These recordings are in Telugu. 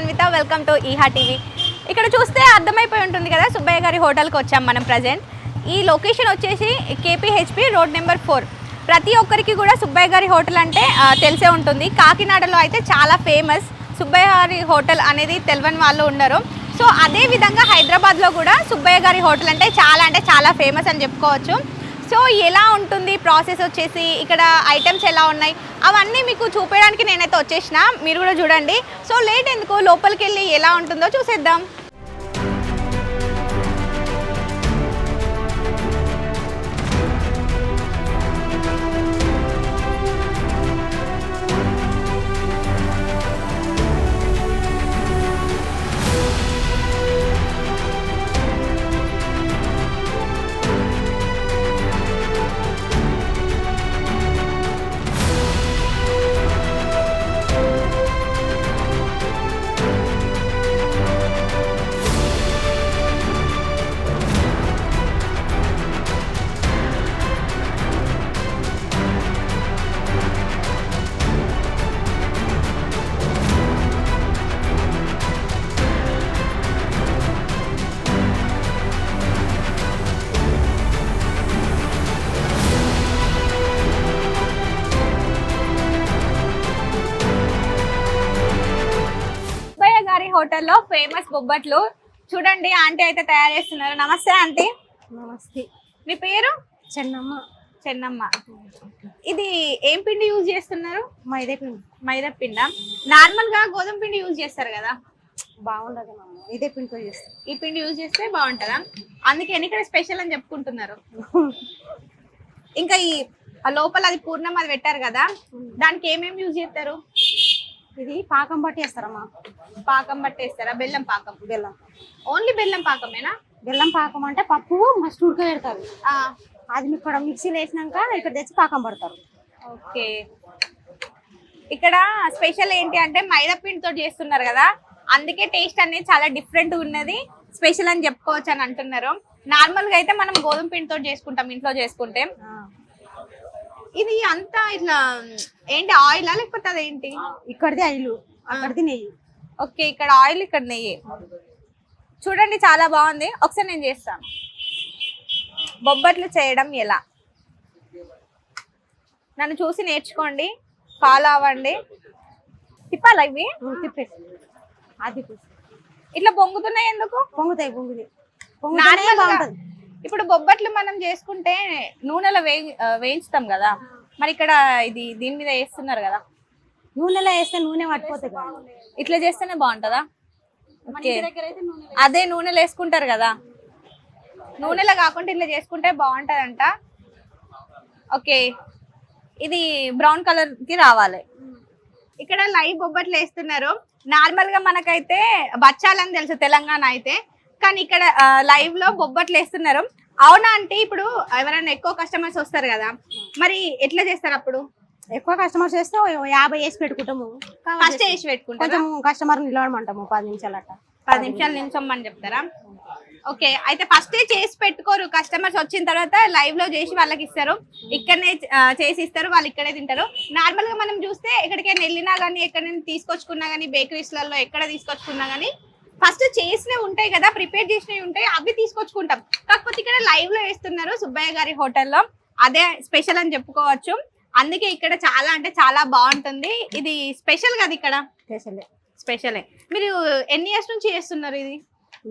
Anvitha. Welcome to Eeha TV. ఇక్కడ చూస్తే అర్థమైపోయి ఉంటుంది కదా, సుబ్బయ్య గారి హోటల్కి వచ్చాం మనం ప్రజెంట్. ఈ లొకేషన్ వచ్చేసి కేపీహెచ్పి రోడ్ నెంబర్ 4. ప్రతి ఒక్కరికి కూడా సుబ్బయ్య గారి హోటల్ అంటే తెలిసే ఉంటుంది. కాకినాడలో అయితే చాలా ఫేమస్ సుబ్బయ్య గారి హోటల్ అనేది తెలియని వాళ్ళు ఉండరు. సో అదే విధంగా హైదరాబాద్లో కూడా సుబ్బయ్య గారి హోటల్ అంటే చాలా ఫేమస్ అని చెప్పుకోవచ్చు. సో ఎలా ఉంటుంది ప్రాసెస్ వచ్చేసి, ఇక్కడ ఐటమ్స్ ఎలా ఉన్నాయి, అవన్నీ మీకు చూపించడానికి నేనైతే వచ్చేసిన. మీరు కూడా చూడండి. సో లేట్ ఎందుకు, లోపలికి వెళ్ళి ఎలా ఉంటుందో చూసేద్దాం. హోటల్లో ఫేమస్ బొబ్బట్లు చూడండి, ఆంటీ అయితే తయారు చేస్తున్నారు. నమస్తే ఆంటీ. నమస్తే. మీ పేరు? చెన్నమ్మ. చెన్నమ్మ. ఇది ఏం పిండి యూజ్ చేస్తున్నారు? మైదా పిండి. మైదా పిండా? నార్మల్ గా గోధుమ పిండి యూజ్ చేస్తారు కదా, బాగుండదు. ఇదే పిండితో చేస్తాం. ఈ పిండి యూజ్ చేస్తే బాగుంటుందా? అందుకే ఇక్కడ స్పెషల్ అని చెప్పుకుంటున్నారు. ఇంకా ఈ లోపల అది పూర్ణం అది పెట్టారు కదా, దానికి ఏమేమి యూజ్ చేస్తారు? ఇది పాకం పట్టేస్తారమ్మా. పాకం పట్టేస్తారా? బెల్లం పాకం? బెల్లం. ఓన్లీ బెల్లం పాకమేనా? బెల్లం పాకం అంటే పప్పు మస్ట్ ఉడకబెడతారు. అది ఇక్కడ మిక్సీలో వేసినాక ఇక్కడ తెచ్చి పాకం పడతారు. ఓకే. ఇక్కడ స్పెషల్ ఏంటి అంటే మైదా పిండితో చేస్తున్నారు కదా, అందుకే టేస్ట్ అనేది చాలా డిఫరెంట్ ఉన్నది, స్పెషల్ అని చెప్పుకోవచ్చు అని అంటున్నారు. నార్మల్ గా అయితే మనం గోధుమ పిండితో చేసుకుంటాం ఇంట్లో చేసుకుంటే. ఇది అంతా ఇట్లా ఏంటి, ఆయిలా లేకపోతే అదేంటి? ఇక్కడిది ఆయిల్, అక్కడిది నెయ్యి. ఓకే, ఇక్కడ ఆయిల్ ఇక్కడ నెయ్యి. చూడండి చాలా బాగుంది. ఒకసారి నేను చేస్తాను. బొబ్బట్లు చేయడం ఎలా, నన్ను చూసి నేర్చుకోండి, ఫాలో అవ్వండి. తిప్పాలా ఇవి? తిప్పేసి అది ఇట్లా పొంగుతున్నాయి ఎందుకు? పొంగుతాయి. బాగుంటుంది. ఇప్పుడు బొబ్బట్లు మనం చేసుకుంటే నూనెలో వేయించుతాం కదా, మరి ఇక్కడ ఇది దీని మీద వేస్తున్నారు కదా, నూనెలో వేస్తే నూనె పట్టిపోతుంది. ఇట్లా చేస్తేనే బాగుంటుందా? అదే నూనెలో వేసుకుంటారు కదా, నూనెలో కాకుండా ఇట్లా చేసుకుంటే బాగుంటదంట. ఓకే, ఇది బ్రౌన్ కలర్ కి రావాలి. ఇక్కడ లైవ్ బొబ్బట్లు వేస్తున్నారు. నార్మల్ గా మనకైతే బచ్చాలని తెలుసు తెలంగాణ అయితే, కానీ ఇక్కడ లైవ్ లో బొబ్బట్లు వేస్తున్నారు. అవునా అంటే ఇప్పుడు ఎవరైనా ఎక్కువ కస్టమర్స్ వస్తారు కదా, మరి ఎట్లా చేస్తారు? అప్పుడు ఎక్కువ కస్టమర్స్ చేస్తే 50 వేసి పెట్టుకుంటాము. ఫస్ట్ వేసి పెట్టుకుంటాం, కొంచెం కస్టమర్ నిలవడమంటాము 10 నిమిషాలు అట్లా. 10 నిమిషాలు నిల్చోమని చెప్తారా? ఓకే, అయితే ఫస్ట్ చేసి పెట్టుకోరు, కస్టమర్స్ వచ్చిన తర్వాత లైవ్ లో చేసి వాళ్ళకి ఇస్తారు, ఇక్కడనే చేసి ఇస్తారు, వాళ్ళు ఇక్కడే తింటారు. నార్మల్ గా మనం చూస్తే ఎక్కడికైనా వెళ్ళినా కానీ, ఎక్కడైనా తీసుకొచ్చుకున్నా కానీ, బేకరీస్లలో ఎక్కడ తీసుకొచ్చుకున్నా కానీ ఫస్ట్ చేసినవి ఉంటాయి కదా, ప్రిపేర్ చేసినవి ఉంటాయి, అవి తీసుకొచ్చుకుంటాం. కాకపోతే ఇక్కడ లైవ్ లో వేస్తున్నారు సుబ్బయ్య గారి హోటల్లో, అదే స్పెషల్ అని చెప్పుకోవచ్చు. అందుకే ఇక్కడ చాలా బాగుంటుంది. ఇది స్పెషల్ కదా, ఇక్కడ స్పెషలే. మీరు ఎన్ని ఇయర్స్ నుంచి చేస్తున్నారు ఇది?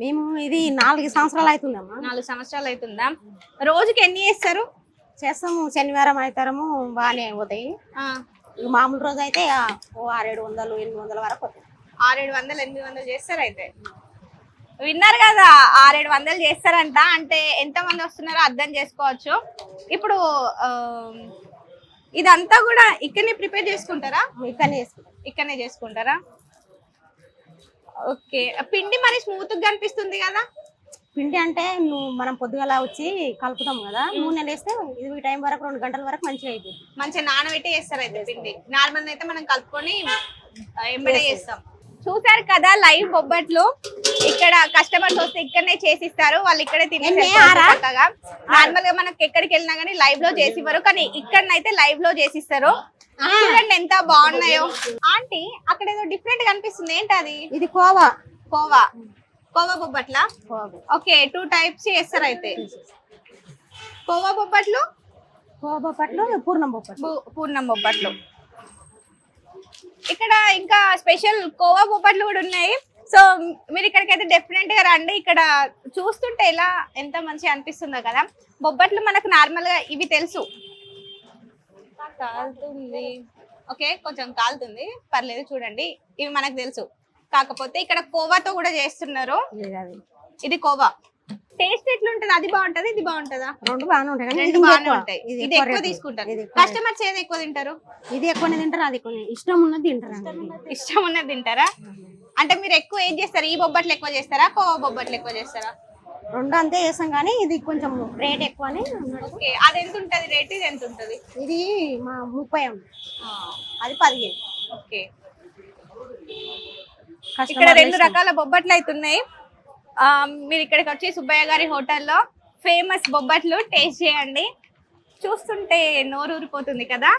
మేము ఇది 4 సంవత్సరాలు అవుతుందమ్మా. 4 సంవత్సరాలు అవుతుందా? రోజుకి ఎన్ని చేస్తారు? చేస్తాము. శనివారం అవుతారము బాగానే పోతాయి. మామూలు రోజు అయితే 600-700 800 వరకు పోతాయి. 600-700 800 చేస్తారు. అయితే విన్నారు కదా, 600-700 చేస్తారంట. అంటే ఎంత మంది వస్తున్నారో అర్థం చేసుకోవచ్చు. ఇప్పుడు ఇదంతా కూడా ఇక్కడనే ప్రిపేర్ చేసుకుంటారా? ఇక్కడనే చేసుకుంటారా? ఓకే. పిండి మరి స్మూత్ గా కనిపిస్తుంది కదా. పిండి అంటే మనం పొద్దుగల వచ్చి కలుపుతాం కదా, నూనె వేస్తే ఇది టైం వరకు 2 గంటల వరకు మంచిగా అయిపోతుంది. మంచిగా నానబెట్టి చేస్తారు అయితే పిండి. నార్మల్ అయితే మనం కలుపుకొని ఎంబడే చేస్తాం. చూసారు కదా లైవ్ బొబ్బట్లు. ఇక్కడ కస్టమర్స్ వస్తే ఇక్కడనే చేసిస్తారు, వాళ్ళు ఇక్కడే తినేసారు. నార్మల్ గా మనకి ఎక్కడికి వెళ్ళినా కానీ లైవ్ లో చేసివ్వరు, కానీ ఇక్కడనైతే లైవ్ లో చేసిస్తారు. చూడండి ఎంత బాగున్నాయో. ఆంటీ అక్కడ ఏదో డిఫరెంట్ కనిపిస్తుంది, ఏంటి అది? ఇది కోవా. కోవా కోవా బొబ్బట్ల. ఓకే, 2 టైప్స్ చేస్తారు అయితే. కోవా బొబ్బట్లు, కోవా బొబ్బట్లు, పూర్ణం బొబ్బట్లు. పూర్ణం బొబ్బట్లు. ఇక్కడ ఇంకా స్పెషల్ కోవా బొబ్బట్లు కూడా ఉన్నాయి. సో మీరు ఇక్కడికైతే డెఫినెట్ గా రండి. ఇక్కడ చూస్తుంటే ఎలా ఎంత మంచిగా అనిపిస్తుందో కదా. బొబ్బట్లు మనకు నార్మల్ గా ఇవి తెలుసు. కాలుతుంది, ఓకే కొంచెం కాలుతుంది, పర్లేదు. చూడండి ఇవి మనకు తెలుసు, కాకపోతే ఇక్కడ కోవాతో కూడా చేస్తున్నారు. ఇది కోవా. టేస్ట్ ఎట్లుంటది? అది బాగుంటది, ఇది బాగుంటదా? రెండు బాగానే ఉంటాయి. రెండు బాగానే ఉంటాయి. ఇది ఎక్కువ తీసుకుంటారు కస్టమర్స్. ఏది ఎక్కువ తింటారు? ఇది ఎక్కువనే తింటారు, అది ఎక్కువ ఇష్టం ఉన్నది తింటారు. ఇష్టం ఉన్నది తింటారా? అంటే మీరు ఎక్కువ ఏం చేస్తారు? ఈ బొబ్బట్లు ఎక్కువ చేస్తారా, కోవా బొబ్బట్లు ఎక్కువ చేస్తారా? రెండు అంతే చేస్తాం, కానీ ఇది కొంచెం రేట్ ఎక్కువ. ఓకే, అది ఎంత ఉంటది రేట్? ఇది ఎంత ఉంటది? ఇది మా 30 ఉంది, అది 15. ఓకే, ఇక్కడ 2 రకాల బొబ్బట్లు అయితే ఉన్నాయి. మీరు ఇక్కడికి వచ్చి సుబ్బయ్య గారి హోటల్లో ఫేమస్ బొబ్బట్లు టేస్ట్ చేయండి. చూస్తుంటే నోరు ఊరిపోతుంది కదా.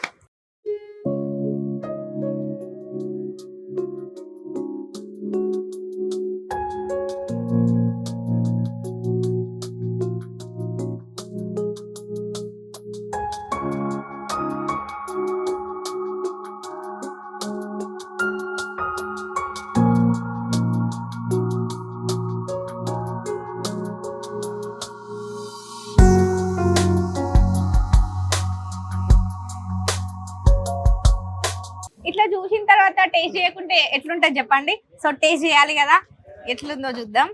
ఇట్లా చూసిన తర్వాత టేస్ట్ చేయకుంటే ఎట్లుంటది చెప్పండి. సో టేస్ట్ చేయాలి కదా, ఎట్లుందో చూద్దాం.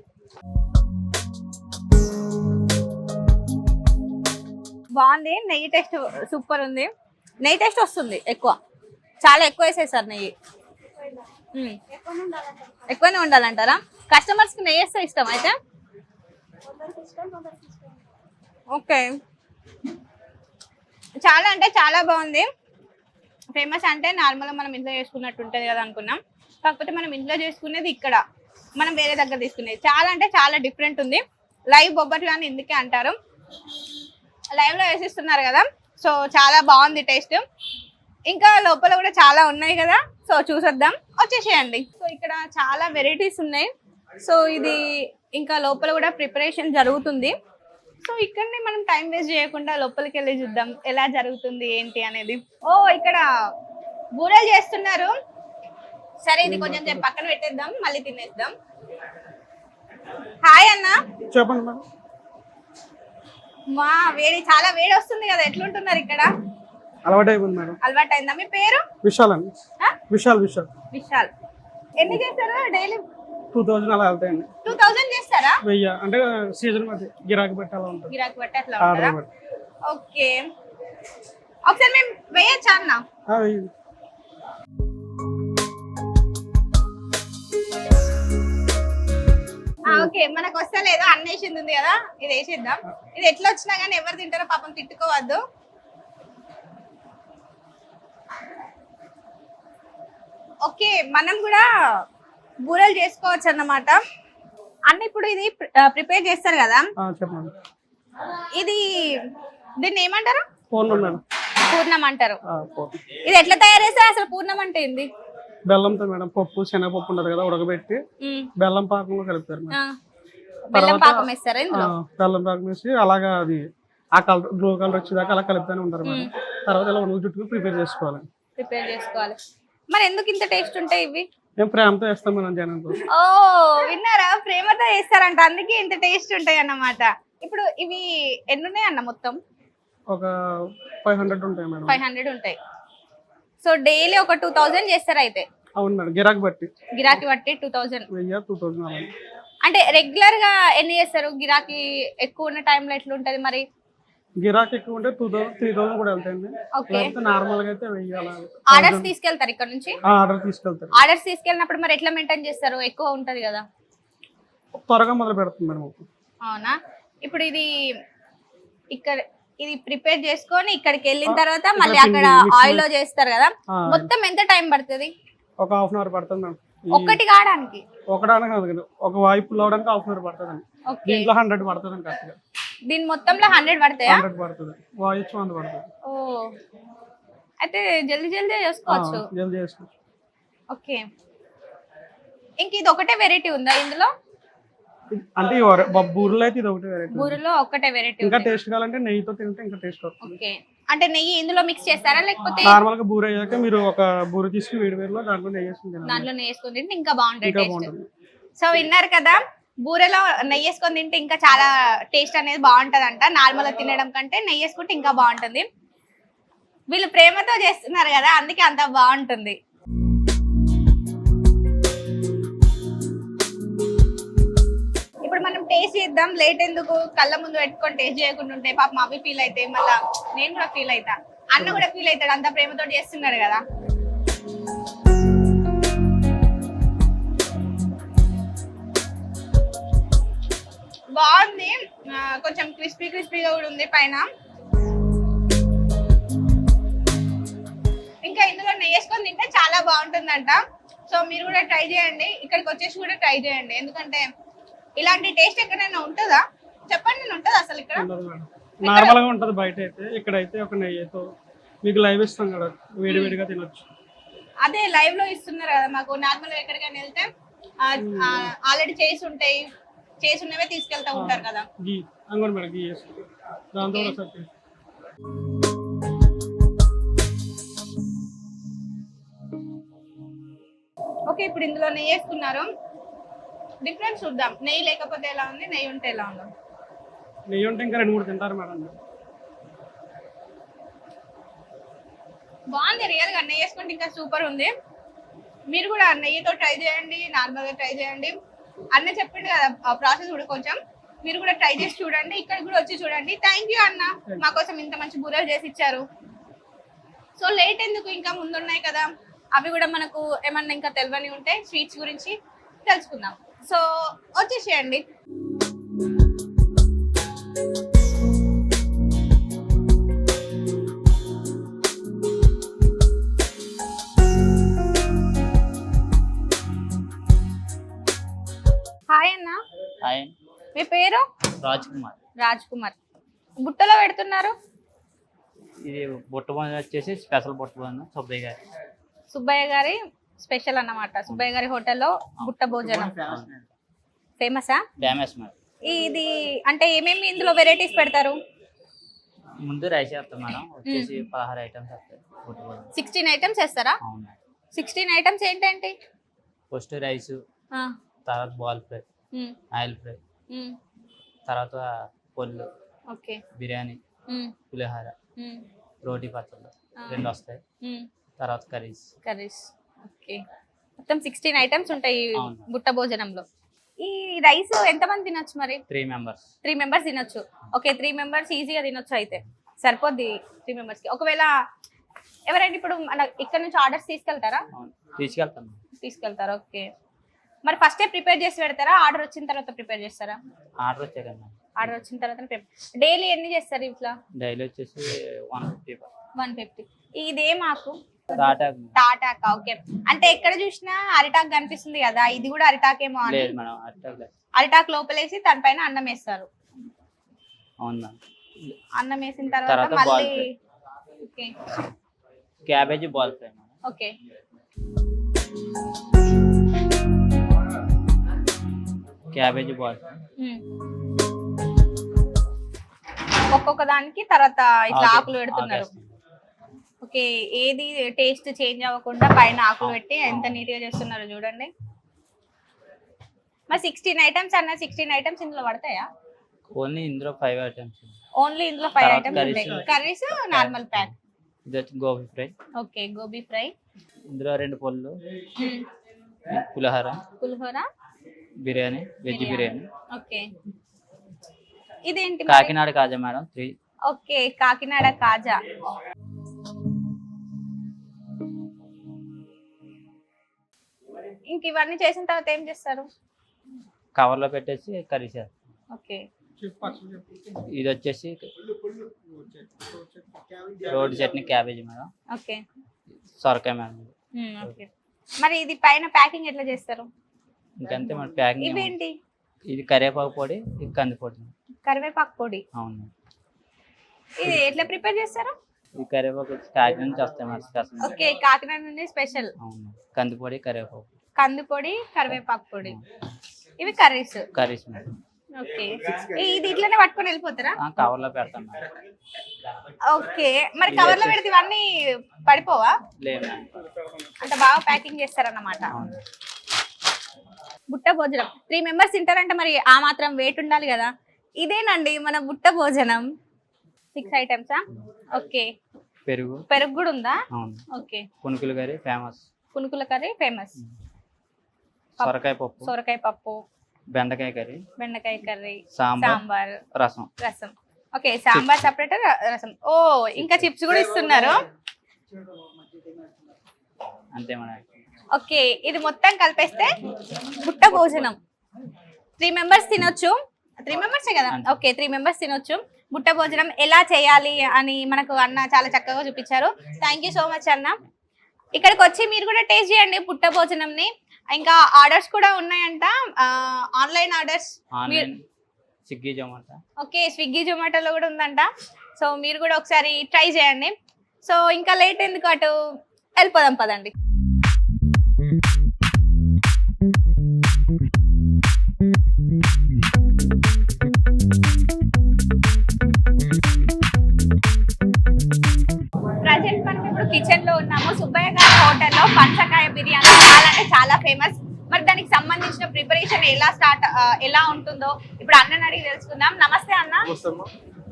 బాగుంది, నెయ్యి టేస్ట్ సూపర్ ఉంది. నెయ్యి టేస్ట్ వస్తుంది ఎక్కువ, చాలా ఎక్కువ వేసేసారు నెయ్యి. ఎక్కువనే ఉండాలంటారా? కస్టమర్స్ కి నెయ్యి వేస్తే ఇష్టం అయితే. ఓకే, చాలా అంటే చాలా బాగుంది. ఫేమస్ అంటే నార్మల్గా మనం ఇంట్లో చేసుకున్నట్టు ఉంటుంది కదా అనుకున్నాం, కాకపోతే మనం ఇంట్లో చేసుకునేది ఇక్కడ మనం వేరే దగ్గర తీసుకునేది చాలా అంటే చాలా డిఫరెంట్ ఉంది. లైవ్ బొబ్బట్లు అని ఇందుకే అంటారు, లైవ్లో వేసిస్తున్నారు కదా. సో చాలా బాగుంది టేస్ట్. ఇంకా లోపల కూడా చాలా ఉన్నాయి కదా, సో చూసొద్దాం, వచ్చేసేయండి. సో ఇక్కడ చాలా వెరైటీస్ ఉన్నాయి. సో ఇది ఇంకా లోపల కూడా ప్రిపరేషన్ జరుగుతుంది. సో ఇక్కడనే మనం టైం వేస్ట్ చేయకుండా లోపలికి వెళ్ళి చూద్దాం ఎలా జరుగుతుంది ఏంటి అనేది. ఓ ఇక్కడ బూరెలు చేస్తున్నారు. సరే ఇది కొంచెం సేపు పక్కన పెట్టేద్దాం, మళ్ళీ తినేద్దాం. హాయ్ అన్న. చెప్పండి మేడం. మా వేడి చాలా వేడి వస్తుంది కదా, ఎట్లుంటున్నారు ఇక్కడ? అలవాటు అయిపోయింది మేడం. అలవాటు అయిందా? మీ పేరు? విశాల్ అండి. విశాల్. విశాల్. ఎన్ని చేస్తారా డైలీ? 2000 అలా వెళ్తాయండి. 2000 చేస్తారా? 1000 అంటే సీజన్ బట్టి గిరాకీ బట్టి అలా ఉంటుంది. గిరాకీ బట్టి అట్లా ఉంటారా? ఓకే, ఒకసారి మేము వేయచ్చా అన్న? ఓకే, మనకు వస్తలేదు అన్నేసింది ఉంది కదా, ఇది వేసేద్దాం. ఇది ఎట్లా వచ్చినా కానీ ఎవరు తింటారో పాపం తిట్టుకోవద్దు. ఓకే, మనం కూడా బూరెలు చేసుకోవచ్చు అన్నమాట. అన్న ఇప్పుడు ఇది ప్రిపేర్ చేస్తారు కదా, చెప్పండి. ఇది దీన్ని ఏమంటారు? పూర్ణం అంటారు. ఇది ఎట్లా తయారు చేస్తారు అసలు? పూర్ణం అంటే ఏంది? బెల్లంతో మేడం. పప్పు శనగపప్పు ఉంటది కదా, ఉడకబెట్టి బెల్లం పాకంలో కలుపుతారు. బెల్లం పాకం వేస్తారా ఇందులో? బెల్లం పాకం వేసి అలాగా అది ఆ కలర్ బ్లూ కలర్ వచ్చేదాకా అలా కలుపుతూనే ఉంటారు మేడం. తర్వాత ఇలా ఉడక చుట్టూ ప్రిపేర్ చేసుకోవాలి. మరి ఎందుకు ఇంత టేస్ట్ ఉంటాయి ఇవి? మేము ప్రేమతో వేస్తాం మేడం జనంతో. ఓ విన్నారా, ప్రేమతో వేస్తారంట, అందుకే ఇంత టేస్ట్ ఉంటాయి అన్నమాట. ఇప్పుడు ఇవి ఎన్ని ఉన్నాయి అన్న? మొత్తం ఒక 500 ఉంటాయి మేడం. 500 ఉంటాయి. సో డైలీ ఒక 2000 చేస్తారు అయితే? అవును మేడం, గిరాకీ బట్టి 2000. 2000 అంటే రెగ్యులర్ గా ఎన్ని చేస్తారు? గిరాకీ ఎక్కువ ఉన్న టైంలో ఎట్లుంటది మరి? గిరాకీ ఎక్కువ ఉంటే 2000 3000 కూడా వెళ్తాయండి. నార్మల్ గా అయితే 1000. ఆర్డర్స్ తీసుకెళ్తారు ఇక్కడ నుంచి? ఆర్డర్స్ తీసుకెళ్ళినప్పుడు మరి ఎట్లా మెయింటైన్ చేస్తారు? ఎక్కువ ఉంటది కదా. త్వరగా మొదలు పెడుతుంది మేడం. అవునా? ఇప్పుడు ఇది ఇక్కడ ఇది ప్రిపేర్ చేసుకొని ఇక్కడికి వెళ్ళిన తర్వాత మళ్ళీ అక్కడ ఆయిల్ లో చేస్తారు కదా, మొత్తం ఎంత టైం పడుతుంది? ఒక హాఫ్ అన్ అవర్ పడుతుంది మేడం. ఒక్కటి కావడానికి ఒకడానికి కాదు కదా, ఒక వాయి పుల్ అవడానికి హాఫ్ అన్ అవర్ పడుతుందండి. ఓకే. దీంట్లో 100 పడుతుందండి కరెక్ట్గా. దీని మొత్తంలో 100 పడతాయా? 100 పడుతుంది, వాయి వచ్చి 100 పడుతుంది. ఓ, అయితే జల్దీ జల్దీ చేసుకోవచ్చు. జల్దీ చేసుకోవచ్చు. ఓకే. ఇంక ఇది ఒకటే వెరైటీ ఉందా ఇందులో? అంటే బూరెలో అయితే ఇది ఒకటి వెరైటీ. బూరెలో ఒక్కటే వెరైటీ ఇంకా టేస్ట్ కావాలంటే నెయ్యితో తింటే ఇంకా టేస్ట్ వస్తుంది. ఓకే. అంటే నెయ్యి ఇందులో మిక్స్ చేస్తారా లేకపోతే నార్మల్ గా బూర అయ్యాక మీరు ఒక బూర తీసుకుని వేడి వేడిలో దాంట్లో నెయ్యి వేసుకుని తినాలి. దాంట్లో నెయ్యి వేసుకొని తింటే ఇంకా బాగుంటుంది ఇంకా టేస్ట్. బాగుంటుంది. సో విన్నారు కదా, బూరెలో నెయ్యి వేసుకొని తింటే ఇంకా చాలా టేస్ట్ అనేది బాగుంటది అంట. నార్మల్ తినడం కంటే నెయ్యి వేసుకుంటే ఇంకా బాగుంటుంది. వీళ్ళు ప్రేమతో చేస్తున్నారు కదా, అందుకే అంత బాగుంటుంది. ఇప్పుడు మనం టేస్ట్ చేద్దాం. లేట్ ఎందుకు, కళ్ళ ముందు పెట్టుకొని టేస్ట్ చేయకుండా ఉంటే పాపం అవి ఫీల్ అయితే మళ్ళా నేను కూడా ఫీల్ అవుతా, అన్న కూడా ఫీల్ అవుతాడు, అంత ప్రేమతో చేస్తున్నాడు కదా. బాగుంది, కొంచెం క్రిస్పీగా కూడా ఉంది పైన. ఇంకా ఇందులో నెయ్యి వేసుకొని తింటే చాలా బాగుంటుందంట. సో మీరు కూడా ట్రై చేయండి, ఇక్కడికి వచ్చేసి కూడా ట్రై చేయండి. ఎందుకంటే ఇలాంటి టేస్ట్ ఎక్కడైనా ఉంటుందా చెప్పండి, నేను ఉంటుందా అసలు ఇక్కడ? నార్మల్ గా ఉంటది బయట అయితే, ఇక్కడైతే ఒక నెయ్యితో మీకు లైవ్ ఇస్తాం కదా, వేడి వేడిగా తినొచ్చు. అదే లైవ్ లో ఇస్తున్నారు కదా మాకు. నార్మల్ గా ఎక్కడికైనా వెళ్తే ఆల్రెడీ చేసి ఉంటాయి, చేసి ఉన్నవే తీసుకెళ్తా ఉంటారు కదా. గీ అంగన్ మేడం, గీ వేసుకుంటాం దాంతో కూడా ఒకసారి taste. ఓకే, ఇప్పుడు ఇందులో నెయ్యి వేసుకున్నారు. డిఫరెన్స్ చూద్దాం, నెయ్యి లేకపోతే ఎలా ఉంది, నెయ్యి ఉంటే ఎలా ఉంది. నెయ్యి ఉంటే ఇంకా 2-3 తింటారు మేడం. బాగుంది, రియల్ గా నెయ్యి వేసుకుంటే ఇంకా సూపర్ ఉంది. మీరు కూడా నెయ్యితో ట్రై చేయండి, నార్మల్ గా ట్రై చేయండి. అన్న చెప్పిండు కదా ఆ ప్రాసెస్ కూడా కొంచెం, మీరు కూడా ట్రై చేసి చూడండి, ఇక్కడ కూడా వచ్చి చూడండి. థ్యాంక్ యూ అన్న, మా కోసం ఇంత మంచి బూరెలు చేసి ఇచ్చారు. సో లేట్ ఎందుకు, ఇంకా ముందున్నాయి కదా, అవి కూడా మనకు ఏమన్నా ఇంకా తెలియని ఉంటే స్వీట్స్ గురించి తెలుసుకుందాం. సో వచ్చేసేయండి. హాయ్ అన్న. హాయ్, మీ పేరు? రాజ్ కుమార్. రాజ్ కుమార్. బుట్టలో పెడుతున్నారు. ఇది బుట్టబోన్ వచ్చేసి స్పెషల్ బుట్టబోన్ సుబ్బయ్య గారి. సుబ్బయ్య గారి స్పెషల్ అన్నమాట. సుబ్బయ్య గారి హోటల్లో బుట్ట భోజనం ఫేమసా? Famous madam. ఇది అంటే ఏమేమి ఇందులో వెరైటీస్ పెడతారు? ముందు రైస్ వేస్తాం మేడం, వచ్చేసి 16 ఐటమ్స్ వస్తాయి బుట్టబోన్. 16 ఐటమ్స్ వేస్తారా? అవును మేడం. 16 ఐటమ్స్ ఏంటంటే? ఫస్ట్ రైస్, తర్వాత బాల్ ఫ్రై, ఆయిల్ ఫ్రై, తర్వాత పొల్లు, ఓకే, బిర్యానీ, పులిహోర, రోటీ పచ్చళ్ళు 2 వస్తాయి, తర్వాత కర్రీస్. ఓకే, మొత్తం 16 ఐటమ్స్ ఉంటాయి అవును. బుట్ట భోజనంలో. ఈ రైస్ ఎంతమంది తినొచ్చు మరి? 3 మెంబర్స్. 3 మెంబర్స్ తినొచ్చు. ఓకే, 3 మెంబర్స్ ఈజీగా తినొచ్చు. అయితే సరిపోద్ది 3 మెంబర్స్ కి. ఒకవేళ ఎవరైనా ఇప్పుడు మన ఇక్కడ నుంచి ఆర్డర్స్ తీసుకెళ్తారా? తీసుకెళ్తాం. తీసుకెళ్తారా? ఓకే. మరి ఫస్టే ప్రిపేర్ చేసి పెడతారా, ఆర్డర్ వచ్చిన తర్వాత ప్రిపేర్ చేస్తారా? ఆర్డర్ వచ్చాక ఆర్డర్ వచ్చిన తర్వాత డైలీ ఎన్ని చేస్తారు ఇట్లా? డైలీ వచ్చేసి 150. 150. ఇదేం ఆకు? తాటాకు. తాటాక. ఓకే, అంటే ఎక్కడ చూసినా అరిటాకు కనిపిస్తుంది కదా, ఇది కూడా అరిటాకేమో అని. లేదు మేడం, అరిటాకు లేదు. అరిటాకు లోపలేసి దానిపైన అన్నం వేస్తారు. అవును మేడం. అన్నం వేసిన తర్వాత బాల్ మళ్ళీ fry. Okay, cabbage ball fry madam. Okay. Cabbage ball fry. ఒక్కొక్క దానికి తర్వాత ఇట్లా ఓకే, ఆకులు పెడుతున్నారు. ఆకేస్తాం. ఓకే, ఏది టేస్ట్ చేంజ్ అవ్వకుండా పైన ఆకులు పెట్టి ఎంత నీట్ గా చేస్తున్నారు చూడండి. మరి 16 ఐటమ్స్ అన్న, 16 ఐటమ్స్ ఇందులో పడతాయా? ఓన్లీ ఇందులో 5 ఐటమ్స్. ఓన్లీ ఇందులో 5 తర్వాత ఐటమ్స్ ఉంటాయి. curries. Curries normal pack. ఇది వచ్చి gobi fry. Okay, gobi fry. ఇందులో 2 పొల్లు, పులిహోర, పులిహోర, బిర్యానీ, వెజ్ బిర్యానీ. ఓకే. ఇదేంటి మరి? కాకినాడ కాజా మేడం 3. ఓకే, కాకినాడ కాజా. ఇంక ఇవన్నీ చేసిన తర్వాత ఏం చేస్తారు? కవర్ లో పెట్టేసి కర్రీ చేస్తాం. ఓకే. ఇది వచ్చేసి road chutney, cabbage madam. Okay. సొరకాయ మేడం. ఓకే. మరి ఇది పైన ప్యాకింగ్ ఎట్లా చేస్తారు? ఇంకంతే మన ప్యాకింగ్. ఇవేంటి? ఇది కరివేపాకు పొడి, ఇది కందిపొడి. కరివేపాకు పొడి. అవును. ఇది ఎట్లా ప్రిపేర్ చేస్తారు? ఈ కరివేపాకు కాకినాడ నుంచి వస్తాయి మరి. ఓకే, కాకినాడ నుండి స్పెషల్. అవును, కందిపొడి కరివేపాకు. కందిపొడి కరివేపాకు పొడి. ఇవి కర్రీస్. Curries madam. ఓకే, ఇది ఇట్లనే పట్టుకొని వెళ్ళిపోతారా? కవర్లో పెడతాం మేడం. ఓకే, మరి కవర్లో పెడితే ఇవన్నీ పడిపోవా? లేదు, అంటే బాగా ప్యాకింగ్ చేస్తారన్నమాట. బుట్ట భోజనం 3 మెంబర్స్ తింటారంటే మరి ఆ మాత్రం వెయిట్ ఉండాలి కదా. ఇదేనండి మన బుట్ట భోజనం. 6 ఐటమ్సా? ఓకే. పెరుగు కూడా ఉందా? ఓకే. పునుకుల కర్రీ ఫేమస్. పునుకుల కర్రీ ఫేమస్. సొరకాయ పప్పు, బెండకాయ కర్రీ, సాంబార్, రసం. ఓకే, సాంబార్ సెపరేట్, రసం. ఓ, ఇంకా చిప్స్ కూడా ఇస్తున్నారు. అంతే మేడం. ఓకే, ఇది మొత్తం కలిపేస్తే బుట్ట భోజనం. 3 మెంబర్స్ తినొచ్చు. 3 మెంబర్సే కదా? ఓకే, 3 మెంబర్స్ తినొచ్చు. బుట్ట భోజనం ఎలా చేయాలి అని మనకు అన్న చాలా చక్కగా చూపించారు. థ్యాంక్ యూ సో మచ్ అన్న. ఇక్కడికి వచ్చి మీరు కూడా టేస్ట్ చేయండి బుట్ట భోజనంని. ఇంకా ఆర్డర్స్ కూడా ఉన్నాయంట, online orders. Swiggy Zomato. Okay, Swiggy జొమాటోలో కూడా ఉందంట. సో మీరు కూడా ఒకసారి ట్రై చేయండి. సో ఇంకా లేట్ ఎందుకు, అటు వెళ్ళిపోదాం పదండి. ప్రజెంట్ మనం ఇప్పుడు కిచెన్ లో ఉన్నాము. సుబ్బయ్య గారి హోటల్లో పంచకాయ బిర్యానీ చాలా అంటే చాలా ఫేమస్. మరి దానికి సంబంధించిన ప్రిపరేషన్ ఎలా ఉంటుందో ఇప్పుడు అన్నని అడిగి తెలుసుకుందాం. నమస్తే అన్న.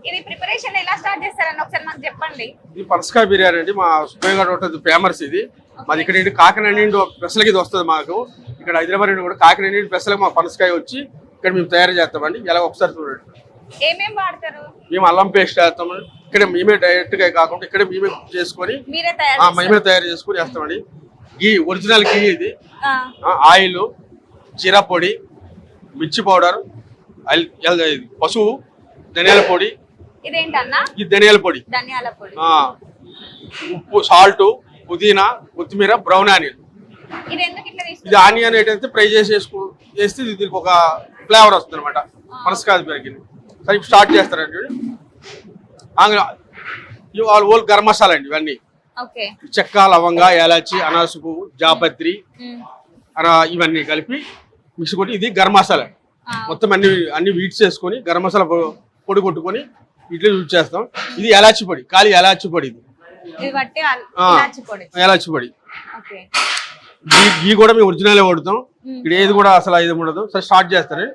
ఇది ప్రిపరేషన్ ఎలా స్టార్ట్ చేస్తారన్న ఒకసారి మాకు చెప్పండి. ఇది పనసకాయ బిర్యానీ అండి, మా సుబ్బయ్య గారి హోటల్ ఫేమస్. ఇది మాది ఇక్కడ నుండి కాకినాడ నుండి స్పెషల్గా ఇది వస్తుంది మాకు. ఇక్కడ హైదరాబాద్ నుండి కూడా కాకినాడ నుండి స్పెషల్గా మా పనసకాయ వచ్చి ఇక్కడ మేము తయారు చేస్తామండి. ఎలా ఒకసారి చూడండి. ఏమేం వాడతారు? మేము అల్లం పేస్ట్ వేస్తామండి. ఇక్కడ మేమే డైరెక్ట్ గా కాకుండా ఇక్కడ మేమే చేసుకొని మేమే తయారు చేసుకొని వేస్తామండి. గీ, ఒరిజినల్ గీ ఇది. ఆయిల్, జీరా పొడి, మిర్చి పౌడర్, పసుపు, ధనియాల పొడి. ఇదేంటన్నా? ఇది ధనియాల పొడి. ఉప్పు, సాల్ట్, పుదీనా, కొత్తిమీర, బ్రౌన్ ఆనియన్. ఇది ఆనియన్ ఏంటంటే ఫ్రై చేస్తే దీనికి ఒక ఫ్లేవర్ వస్తుంది అనమాట పనసకాయ బిర్యానీ. సరే స్టార్ట్ చేస్తారండి. ఓల్ గరం మసాలా అండి ఇవన్నీ. చెక్క, లవంగ, యాలచి, అనాసు పువ్వు, జాపత్రి, ఇవన్నీ కలిపి మిక్స్ కొట్టి ఇది గరం మసాలా. మొత్తం అన్ని వీట్స్ వేసుకొని గరం మసాలా పొడి కొట్టుకొని ఇట్లా యూజ్ చేస్తాం. ఇది ఎలాచి పొడి, ఖాళీ ఎలాచి పొడి. ఇది ఎలాచి పొడి. గీ కూడా మేము ఒరిజినల్ వాడుతాం. ఇక్కడ ఏది కూడా అసలు ఇది ఉండదు. సరే స్టార్ట్ చేస్తారు.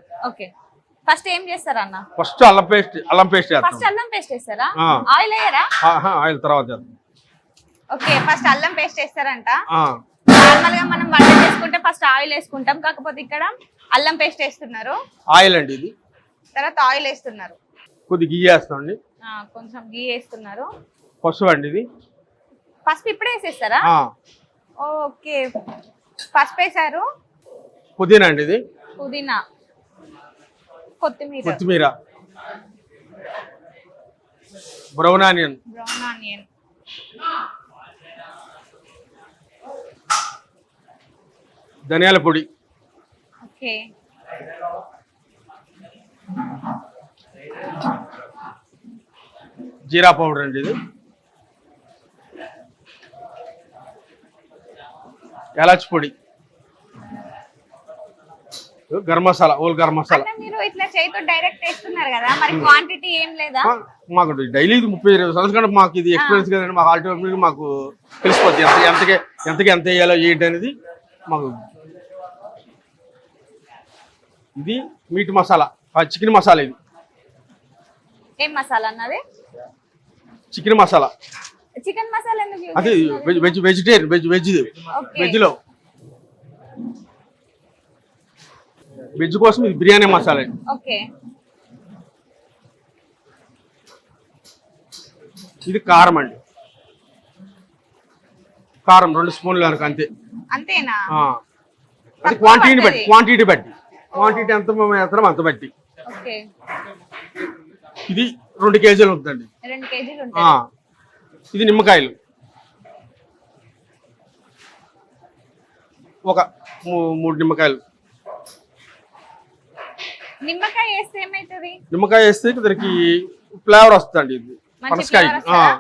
ఫస్ట్ ఏం చేస్తారా అన్న? ఫస్ట్ అల్లం పేస్ట్ ఫస్ట్ అల్లం పేస్ట్ వేస్తారా? ఆయిల్ వేయరా? ఆయిల్ తర్వాత చేస్తాం. ఓకే, ఫస్ట్ అల్లం పేస్ట్ వేస్తారంట. నార్మల్ గా మనం వంట చేసుకుంటే ఫస్ట్ ఆయిల్ వేసుకుంటాం, కాకపోతే ఇక్కడ అల్లం పేస్ట్ వేస్తున్నారు. ఆయిల్ అండి ఇది. తర్వాత ఆయిల్ వేస్తున్నారు. కొద్దిగా గీ వేస్తామండి. కొంచెం గీ వేస్తున్నారు. పసుపు అండి ఇది. పసుపు ఇప్పుడే వేసేస్తారా? ఓకే, పసుపు వేసారు. పుదీనా అండి ఇది. పుదీనా, కొత్తిమీర, బ్రౌన్ ఆనియన్, ధనియాల పొడి, ఓకే, జీరా పౌడర్ అండి ఇది. యాలచి పొడి, గరం మసాలా, ఓల్ గరం మసాలా. మీరు ఇట్లా చేయితో డైరెక్ట్ వేస్తున్నారు కదా, మరి క్వాంటిటీ ఏం లేదా? మాకు డైలీ 30-20 సంవత్సరాలు మాకు ఇది ఎక్స్పీరియన్స్ కదండి. మాకు ఆల్టోమేటిక్ మాకు తెలిసిపోద్ది ఎంత వేయాలో ఏంటి అనేది మాకు. ఇది మీట్ మసాలా, చికెన్ మసాలా. ఇది ఏం మసాలా అన్నది? చికెన్ మసాలా. చికెన్ మసాలా ఎందుకు? అది వెజిటేరియన్ వెజ్ లో వెజ్ కోసం ఇది బిర్యానీ మసాలా. ఓకే, ఇది కారం అండి. కారం 2 స్పూన్లు కనుక అంతేనా? అది క్వాంటిటీ బట్టి క్వాంటిటీ ఎంత వేస్తారో అంత బట్టి. ఇది 2 కేజీలు ఉంటుందండి. 2 కేజీలు. ఇది నిమ్మకాయలు. ఒక 3 నిమ్మకాయలు. నిమ్మకాయ వేస్తే ఏమైతుంది? నిమ్మకాయ వేస్తే దానికి ఫ్లేవర్ వస్తుందండి. ఇది మంచి పనసకాయ ఫ్లేవర్ వస్తుందా?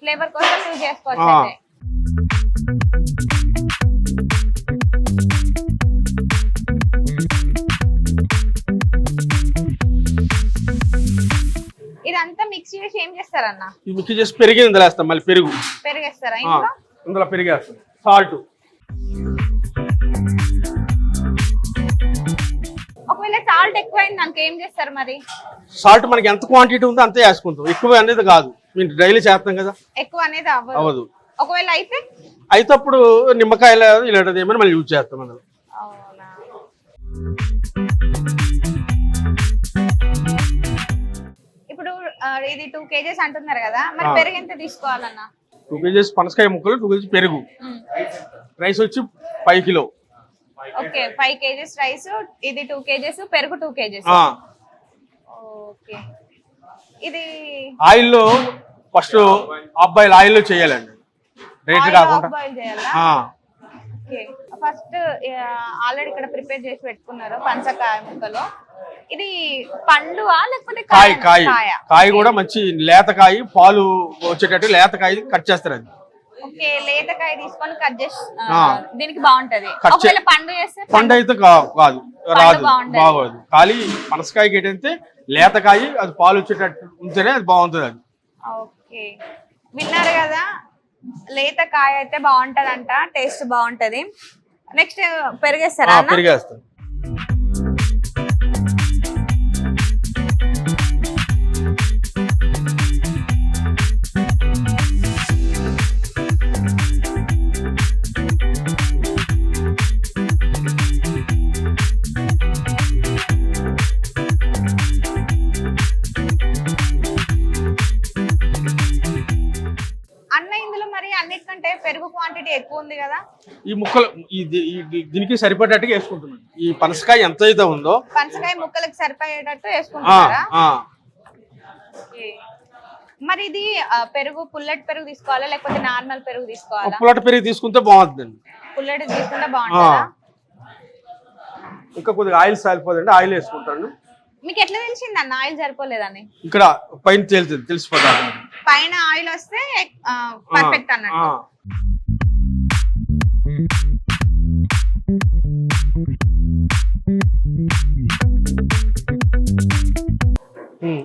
ఫ్లేవర్ కోసం యూజ్ చేసుకోవచ్చు ఆ. అయితే. ఇదంతా మిక్స్ చేసి ఏం చేస్తారన్న? ఇది మిక్స్ చేసి పెరిగి ఇందులో వేస్తాం. మళ్ళీ పెరుగు పెరిగేస్తారా ఇంట్లో? ఇందులో పెరిగేస్తాం. సాల్ట్. ఒకవేళ సాల్ట్ ఎక్కువైంది దానికి ఏం చేస్తారు మరి? సాల్ట్ మనకి ఎంత క్వాంటిటీ ఉందో అంతే వేసుకుంటాం. ఎక్కువ అనేది కాదు, మేము డైలీ చేస్తాం కదా, ఎక్కువ అనేది అవ్వదు. అవ్వదు. ఒకవేళ అయితే అప్పుడు నిమ్మకాయలు ఇలాంటిది ఏమైనా మళ్ళీ యూజ్ చేస్తాం అందులో. అవునా? ఇప్పుడు ఇది 2 kgs అంటున్నారు కదా, మరి పెరుగు ఎంత తీసుకోవాలన్నా? 2 kgs పనసకాయ ముక్కలు, 2 kgs పెరుగు. రైస్ వచ్చి 5 కిలో. ఓకే, 5 kgs రైస్, ఇది 2 kgs పెరుగు, 2 kgs. ఓకే. ఇది ఆయిల్లో ఫస్ట్ అబ్బాయిలు ఆయిల్లో చేయాలండి, డైరెక్ట్ కాకుండా. బాయిల్ చేయాలా? ఓకే. ఫస్ట్ ఆల్రెడీ ఇక్కడ ప్రిపేర్ చేసి పెట్టుకున్నారు పంచకాయ ముక్కలు. ఇది పండువా లేకపోతే కాయ కూడా మంచి లేతకాయ, పాలు వచ్చేటట్టు లేతకాయ కట్ చేస్తారు. అది ఓకే, లేతకాయ తీసుకొని కట్ చేసి దీనికి బాగుంటది. ఒకవేళ పండు చేస్తే పండు అయితే కాదు, రాదు, బాగోదు. ఖాళీ పనసకాయకి ఏంటంటే లేతకాయ, అది పాలు వచ్చేటట్టు ఉంటేనే అది బాగుంటుంది. అది ఓకే, విన్నారు కదా, లేతకాయ అయితే బాగుంటదంట, టేస్ట్ బాగుంటది. నెక్స్ట్ పెరిగేస్తారా? పెరిగేస్తాం. అన్నిటికంటే పెరుగు క్వాంటిటీ ఎక్కువ ఉంది కదా, ఈ ముక్కలు దీనికి సరిపడేట్టుగా వేసుకుంటున్నాం. ఈ పనసకాయ ఎంత అయితే ఉందో పనసకాయ ముక్కలకు సరిపోయేటట్టు వేసుకుంటున్నారా? మరి ఇది పెరుగు పుల్లటి పెరుగు తీసుకోవాలా లేకపోతే నార్మల్ పెరుగు తీసుకోవాలా? పుల్లటి పెరుగు తీసుకుంటే బాగుంటుందండి. పుల్లటి తీసుకుంటే బాగుంటుందా? ఇంకా కొద్దిగా ఆయిల్ సరిపోదండి, ఆయిల్ వేసుకుంటాను. మీకు ఎట్లా తెలిసింది అన్న ఆయిల్ సరిపోలేదని? ఇక్కడ పైన తెలిసిపోతాను. పైన ఆయిల్ వస్తే పర్ఫెక్ట్ అన్నట్టు.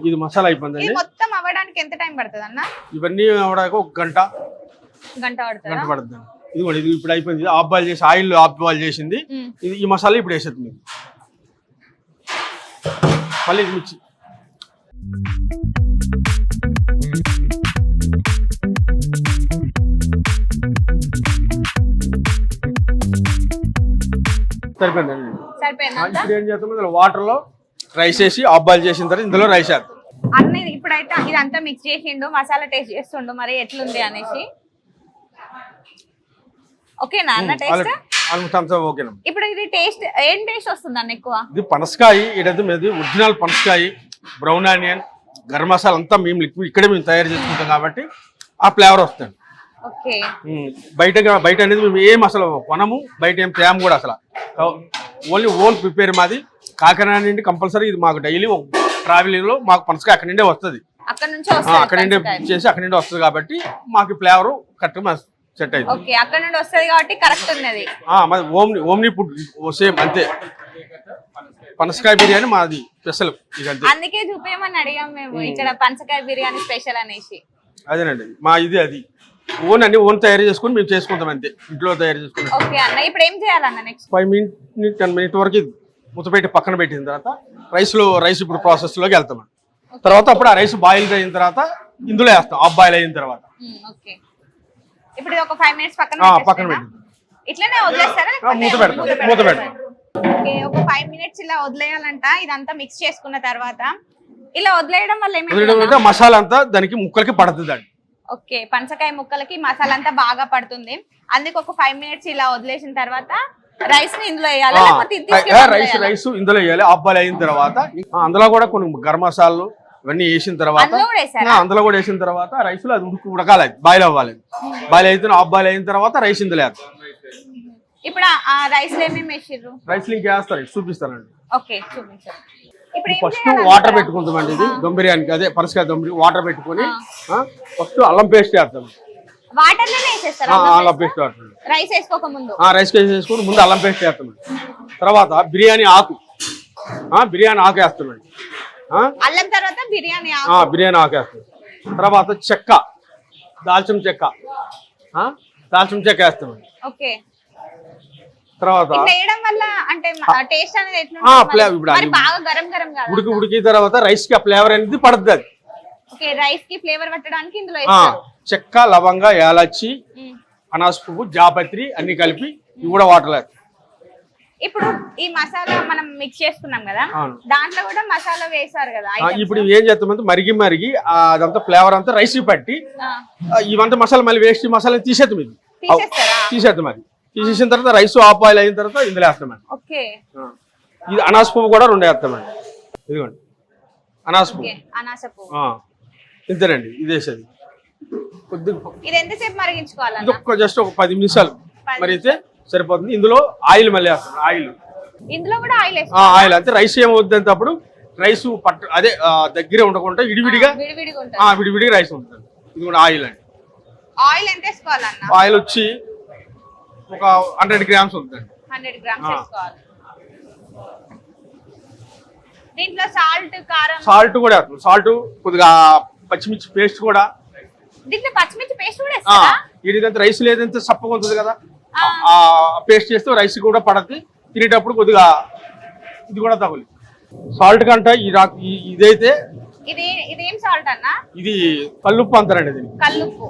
ఇది మసాలా అయిపోయింది. ఇది మొత్తం అవ్వడానికి ఎంత టైం పడుతుంది అన్న? ఇవన్నీ అవడానికి 1 గంట పడుతుంది. ఇదిగోండి, ఇది ఇప్పుడు అయిపోయింది. ఆఫ్ బాయిల్ చేసి ఆయిల్ ఆఫ్ బాయిల్ చేసింది. ఇది ఈ మసాలా ఇప్పుడు వేసేది మీకు. మళ్ళీ మిర్చి సరిపోయిందండి. ఇప్పుడు ఏం చేస్తాం, ఇందులో వాటర్ లో రైస్ వేసి ఆఫ్ బాయిల్ చేసిన తర్వాత ఇందులో రైస్ వేస్తాం. అన్ని ఇప్పుడైతే ఇదంతా మిక్స్ చేసిండు, మసాలా టేస్ట్ చేస్తుండు, మరి ఎట్లుంది అనేసి. ఓకేనా అన్న టేస్ట్? ఓకేనా. ఇప్పుడు ఇది టేస్ట్ ఏం టేస్ట్ వస్తుంది అన్న ఎక్కువ? ఇది పనసకాయ, ఇది ఒరిజినల్ పనసకాయ, బ్రౌన్ ఆనియన్, గరం మసాలా అంతా మేము లిక్విడ్ ఇక్కడే మేము తయారు చేసుకుంటాం కాబట్టి ఆ ఫ్లేవర్ వస్తుంది. ఓకే. బయట అనేది మేము ఏం అసలు కొనము, బయట ఏం తేము కూడా అసలు. ఓన్ ప్రిపేర్ మాది. కాకినాడ నుండి కంపల్సరీ ఇది మాకు డైలీ ట్రావెలింగ్ లో మాకు పనసకాయ అక్కడి నుండే వస్తుంది. అక్కడి నుండే చేసి అక్కడి నుండి వస్తుంది కాబట్టి మాకు ఫ్లేవర్ కరెక్ట్ సెట్ అయింది. ఓకే, అక్కడ నుండి వస్తుంది కాబట్టి కరెక్ట్ ఉన్నది. ఓమ్ని ఫుడ్ సేమ్ అంతే. పనసకాయ బిర్యానీ మాది స్పెషల్. అందుకే చూపేయమని అడిగాం మేము ఇక్కడ పనసకాయ బిర్యానీ స్పెషల్ అనేసి. అదేనండి మా ఇది. అది ఓన్ తయారు చేసుకుని మేము చేసుకుంటాం అంతే, ఇంట్లో తయారు చేసుకుంటాం. ఓకే అన్న, ఇప్పుడు ఏం చేయాలన్న నెక్స్ట్? 5 minutes 10 minutes వరకు మూత పెట్టి పక్కన పెట్టిన తర్వాత రైస్ ఇప్పుడు ప్రాసెస్ లోకి వెళ్తాం. తర్వాత అప్పుడు ఆ రైస్ బాయిల్ అయిన తర్వాత ఇందులో వేస్తాం, ఆఫ్ బాయిల్ అయిన తర్వాత. ఓకే, ఇప్పుడు ఒక 5 minutes పక్కన పెట్టి ఇట్లనే వదిలేస్తారా? మూత పెడతాం. ఓకే, ఒక 5 minutes ఇలా వదిలేయాలంట. ఇదంతా మిక్స్ చేసుకున్న తర్వాత ఇలా వదిలేయడం వల్ల ఏమైంది? మసాలా అంతా దానికి ముక్కలకి పడుతుంది అండి. ఓకే, పనసకాయ ముక్కలకి మసాలా అంతా బాగా పడుతుంది. అందుకే ఒక 5 minutes ఇలా వదిలేసిన తర్వాత రైస్ ని ఇందులో వేయాలి. రైస్ ఇందులో వేయాలి. ఆఫ్ బాయిల్ అయిన తర్వాత అందులో కూడా కొన్ని గరం మసాలాలు ఇవన్నీ వేసిన తర్వాత అందులో కూడా వేసిన తర్వాత రైస్ లో అది ఉడకాలి, బాయిల్ అవ్వాలి. బాయిల్ అయితే ఆఫ్ బాయిల్ అయిన తర్వాత రైస్ ఇందులో వేస్తాం. ఇప్పుడు ఆ రైస్ లో ఏమేమి వేసిర్రు? రైస్ లింక్ వేస్తారు చూపిస్తానండి. ఓకే చూపించండి. ఇప్పుడు ఏం ఫస్ట్ చేయాలి? వాటర్ పెట్టుకుంటామండి. ఇది దమ్ బిర్యానీకి అదే పరసకాయ దమ్ బిర్యానీ వాటర్ పెట్టుకొని ఫస్ట్ అల్లం పేస్ట్ వేస్తాం. వాటర్ లోనే వేసేస్తారా అల్లం పేస్ట్ వేస్తాం. రైస్ వేసుకోక ముందు? రైస్ వేసుకొని ముందు అల్లం పేస్ట్ వేస్తాం. తర్వాత బిర్యానీ ఆకు వేస్తామండి. అల్లం తర్వాత బిర్యానీ బిర్యానీ ఆకు వేస్తాం. తర్వాత చెక్క దాల్చిన చెక్క వేస్తామండి. ఓకే. తర్వాత వేయడం వల్ల అంటే టేస్ట్ అనేది ఎట్లా ఇప్పుడు మరి బాగా గరం గరం కాదా? ఉడికి తర్వాత రైస్ కి ఆ ఫ్లేవర్ అనేది పడుతుంది. అది ఓకే రైస్ కి ఫ్లేవర్ పట్టడానికి ఇందులో వేస్తారు. చెక్క లవంగ యాలచ్చి అనాస పువ్వు జాపత్రి అన్ని కలిపి ఇవి కూడా వాటర్ వేస్తాం. ఇప్పుడు ఈ మసాలా మనం మిక్స్ చేసుకున్నాం కదా, దాంట్లో కూడా మసాలా వేసారు కదా. ఇప్పుడు ఏం చేస్తామంటే మరిగి అదంతా ఫ్లేవర్ అంతా రైస్ పట్టి ఇవంతా మసాలా మళ్ళీ వేస్ట్ మసాలా తీసేస్తాం. ఇది తీసేస్తాం. అది తీసేసిన తర్వాత రైస్ ఆఫ్ ఆయిల్ అయిన తర్వాత ఇందులో వేస్తామండి. ఓకే. ఇది అనాస పువ్వు కూడా 2 వేస్తామండి. ఇదిగోండి అనాస పువ్వు ఇంతేనండి. ఇది వేసేది కొద్దిగా. ఇది ఎంతసేపు మరిగించుకోవాలి? ఇది జస్ట్ ఒక 10 నిమిషాలు మరిగితే సరిపోతుంది. ఇందులో ఆయిల్ మళ్ళీ వేస్తాం. ఇందులో కూడా ఆయిల్ అంటే రైస్ ఏమవుతుంది అంటే అప్పుడు రైస్ అదే దగ్గరే ఉండకుండా విడివిడిగా రైస్ ఉంటుంది. ఇది కూడా ఆయిల్ అండి. ఆయిల్ ఎంత వేసుకోవాలన్నా? ఆయిల్ వచ్చి ఒక 100 గ్రామ్స్ ఉంటుందండి. 100 గ్రామ్స్ వేసుకోవాలి. దీంట్లో సాల్ట్ కారం కూడా వేస్తాం. సాల్ట్ కొద్దిగా పచ్చిమిర్చి పేస్ట్ కూడా. దీంట్లో పచ్చిమిర్చి పేస్ట్ కూడా వేస్తారా? ఇదిగంత రైస్ లేదంటే సప్పగా ఉంటుంది కదా, ఆ పేస్ట్ చేస్తే రైస్ కూడా పడద్ది. తినేటప్పుడు కొద్దిగా ఇది కూడా తగులి. సాల్ట్ కంటే ఇదైతే ఇదేం సాల్ట్ అన్నా? ఇది కల్లుప్పు అంటారండి. దీన్ని కల్లుప్పు.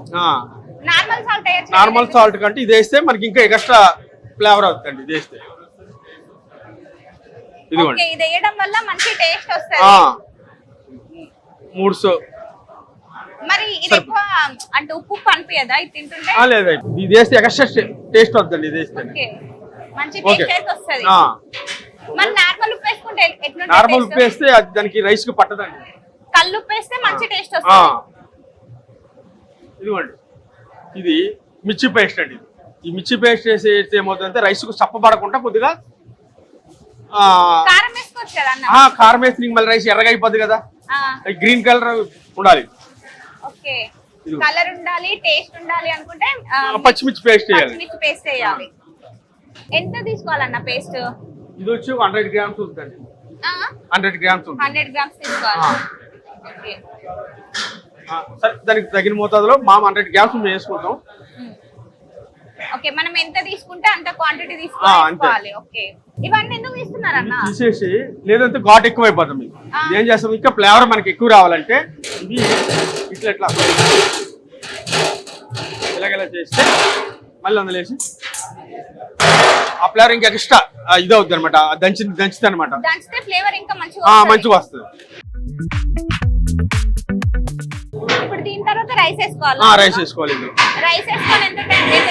నార్మల్ సాల్ట్ వేయొచ్చు? నార్మల్ సాల్ట్ కంటే ఇది వేస్తే మనకి ఇంకా ఎక్స్ట్రా ఫ్లేవర్ అవుతుందండి. ఇది వేస్తే ఇదిగోండి. ఇది వేయడం వల్ల మంచి టేస్ట్ వస్తుంది. 3 మరి ఇది ఎక్కువ అంటే ఉప్పు అనిపియదా ఇది తింటుంటే? లేదు, ఇది వేస్తే ఎక్స్ట్రా టేస్ట్ వస్తుంది. ఇది వేస్తే మంచి టేస్ట్ వస్తుంది. మరి నార్మల్ ఉప్పు వేసుకుంటే ఎట్లా? నార్మల్ ఉప్పు వేస్తే దానికి రైస్ కి పట్టదండి. కల్లు ఉప్పు వేస్తే మంచి టేస్ట్ వస్తుంది. ఇదిగోండి ఇది మిర్చి పేస్ట్ అండి. ఈ మిర్చి పేస్ట్ వేసి ఏమవుతుందంటే రైస్ కు చప్పబడకుండా కొద్దిగా కారం వేసుకోవచ్చు కదా అన్న? కారం వేసి మళ్ళీ రైస్ ఎర్రగా అయిపోద్ది కదా, గ్రీన్ కలర్ ఉండాలి. ఓకే. కలర్ ఉండాలి, టేస్ట్ ఉండాలి అనుకుంటే పచ్చిమిర్చి పేస్ట్ వేయాలి. ఎంత తీసుకోవాలన్న పేస్ట్? ఇది వచ్చి 100 గ్రామ్స్ ఉంటుందండి. 100 గ్రామ్స్ 100 గ్రామ్స్ తీసుకోవాలి. ఓకే. సరే, దానికి తగిన మోతాదులో 100 గ్రామ్స్ మేము వేసుకుంటాం. ఓకే. మనం ఎంత తీసుకుంటే అంత క్వాంటిటీ తీసుకోవాలి. ఓకే. ఇవన్నీ ఎందుకు తీస్తున్నారన్న? తీసేసి లేదంటే ఘాట్ ఎక్కువ అయిపోతుంది. ఏం చేస్తాం, ఇంకా ఫ్లేవర్ మనకి ఎక్కువ రావాలంటే ఇది ఇట్లా ఇలాగెలా చేస్తే మళ్ళీ అందులో వేసి ఆ ఫ్లేవర్ ఇంకా ఎక్స్ట్రా ఇది అవుతుంది అనమాట. దంచితే అనమాట. దంచితే ఫ్లేవర్ ఇంకా మంచిగా వస్తుంది. ఇప్పుడు దీని తర్వాత రైస్ వేసుకోవాలి. రైస్ వేసుకోవాలి.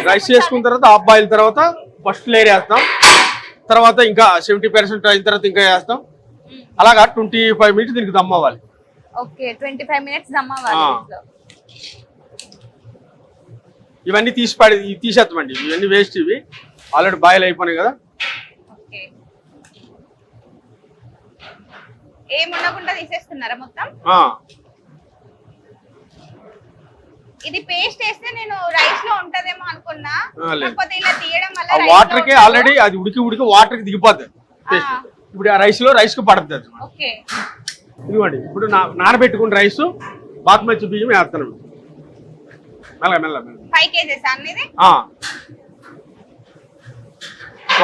రైస్ వేసుకున్న తర్వాత హాఫ్ బాయిల్ తర్వాత ఫస్ట్ లేయర్ వేస్తాం. తర్వాత ఇంకా 70% అయిన తర్వాత ఇంకా వేస్తాం. అలాగా 25 మినిట్స్ దీనికి దమ్ అవ్వాలి. ఓకే. 25 మినిట్స్ దమ్ అవ్వాలి. ఇవన్నీ తీసేస్తామండి. ఇవన్నీ వేస్ట్. ఇవి ఆల్రెడీ బాయిల్ అయిపోయినాయి కదా. ఏముండకుండా తీసేస్తున్నారా మొత్తం? ఇది పేస్ట్ వేస్తే నేను రైస్ లో ఉంటదేమో అనుకున్నా. కాకపోతే ఇలా తీయడం వల్ల వాటర్ కి ఆల్రెడీ అది ఉడికి వాటర్ కి దిగిపోద్ది పేస్ట్. ఇప్పుడు ఆ రైస్ కి పడుతుంది. ఓకే. ఇదిగోండి ఇప్పుడు నానబెట్టుకున్న రైస్ బాస్మతి బియ్యం వేస్తున్నాం. మెల్ల 5 kgs అన్నది.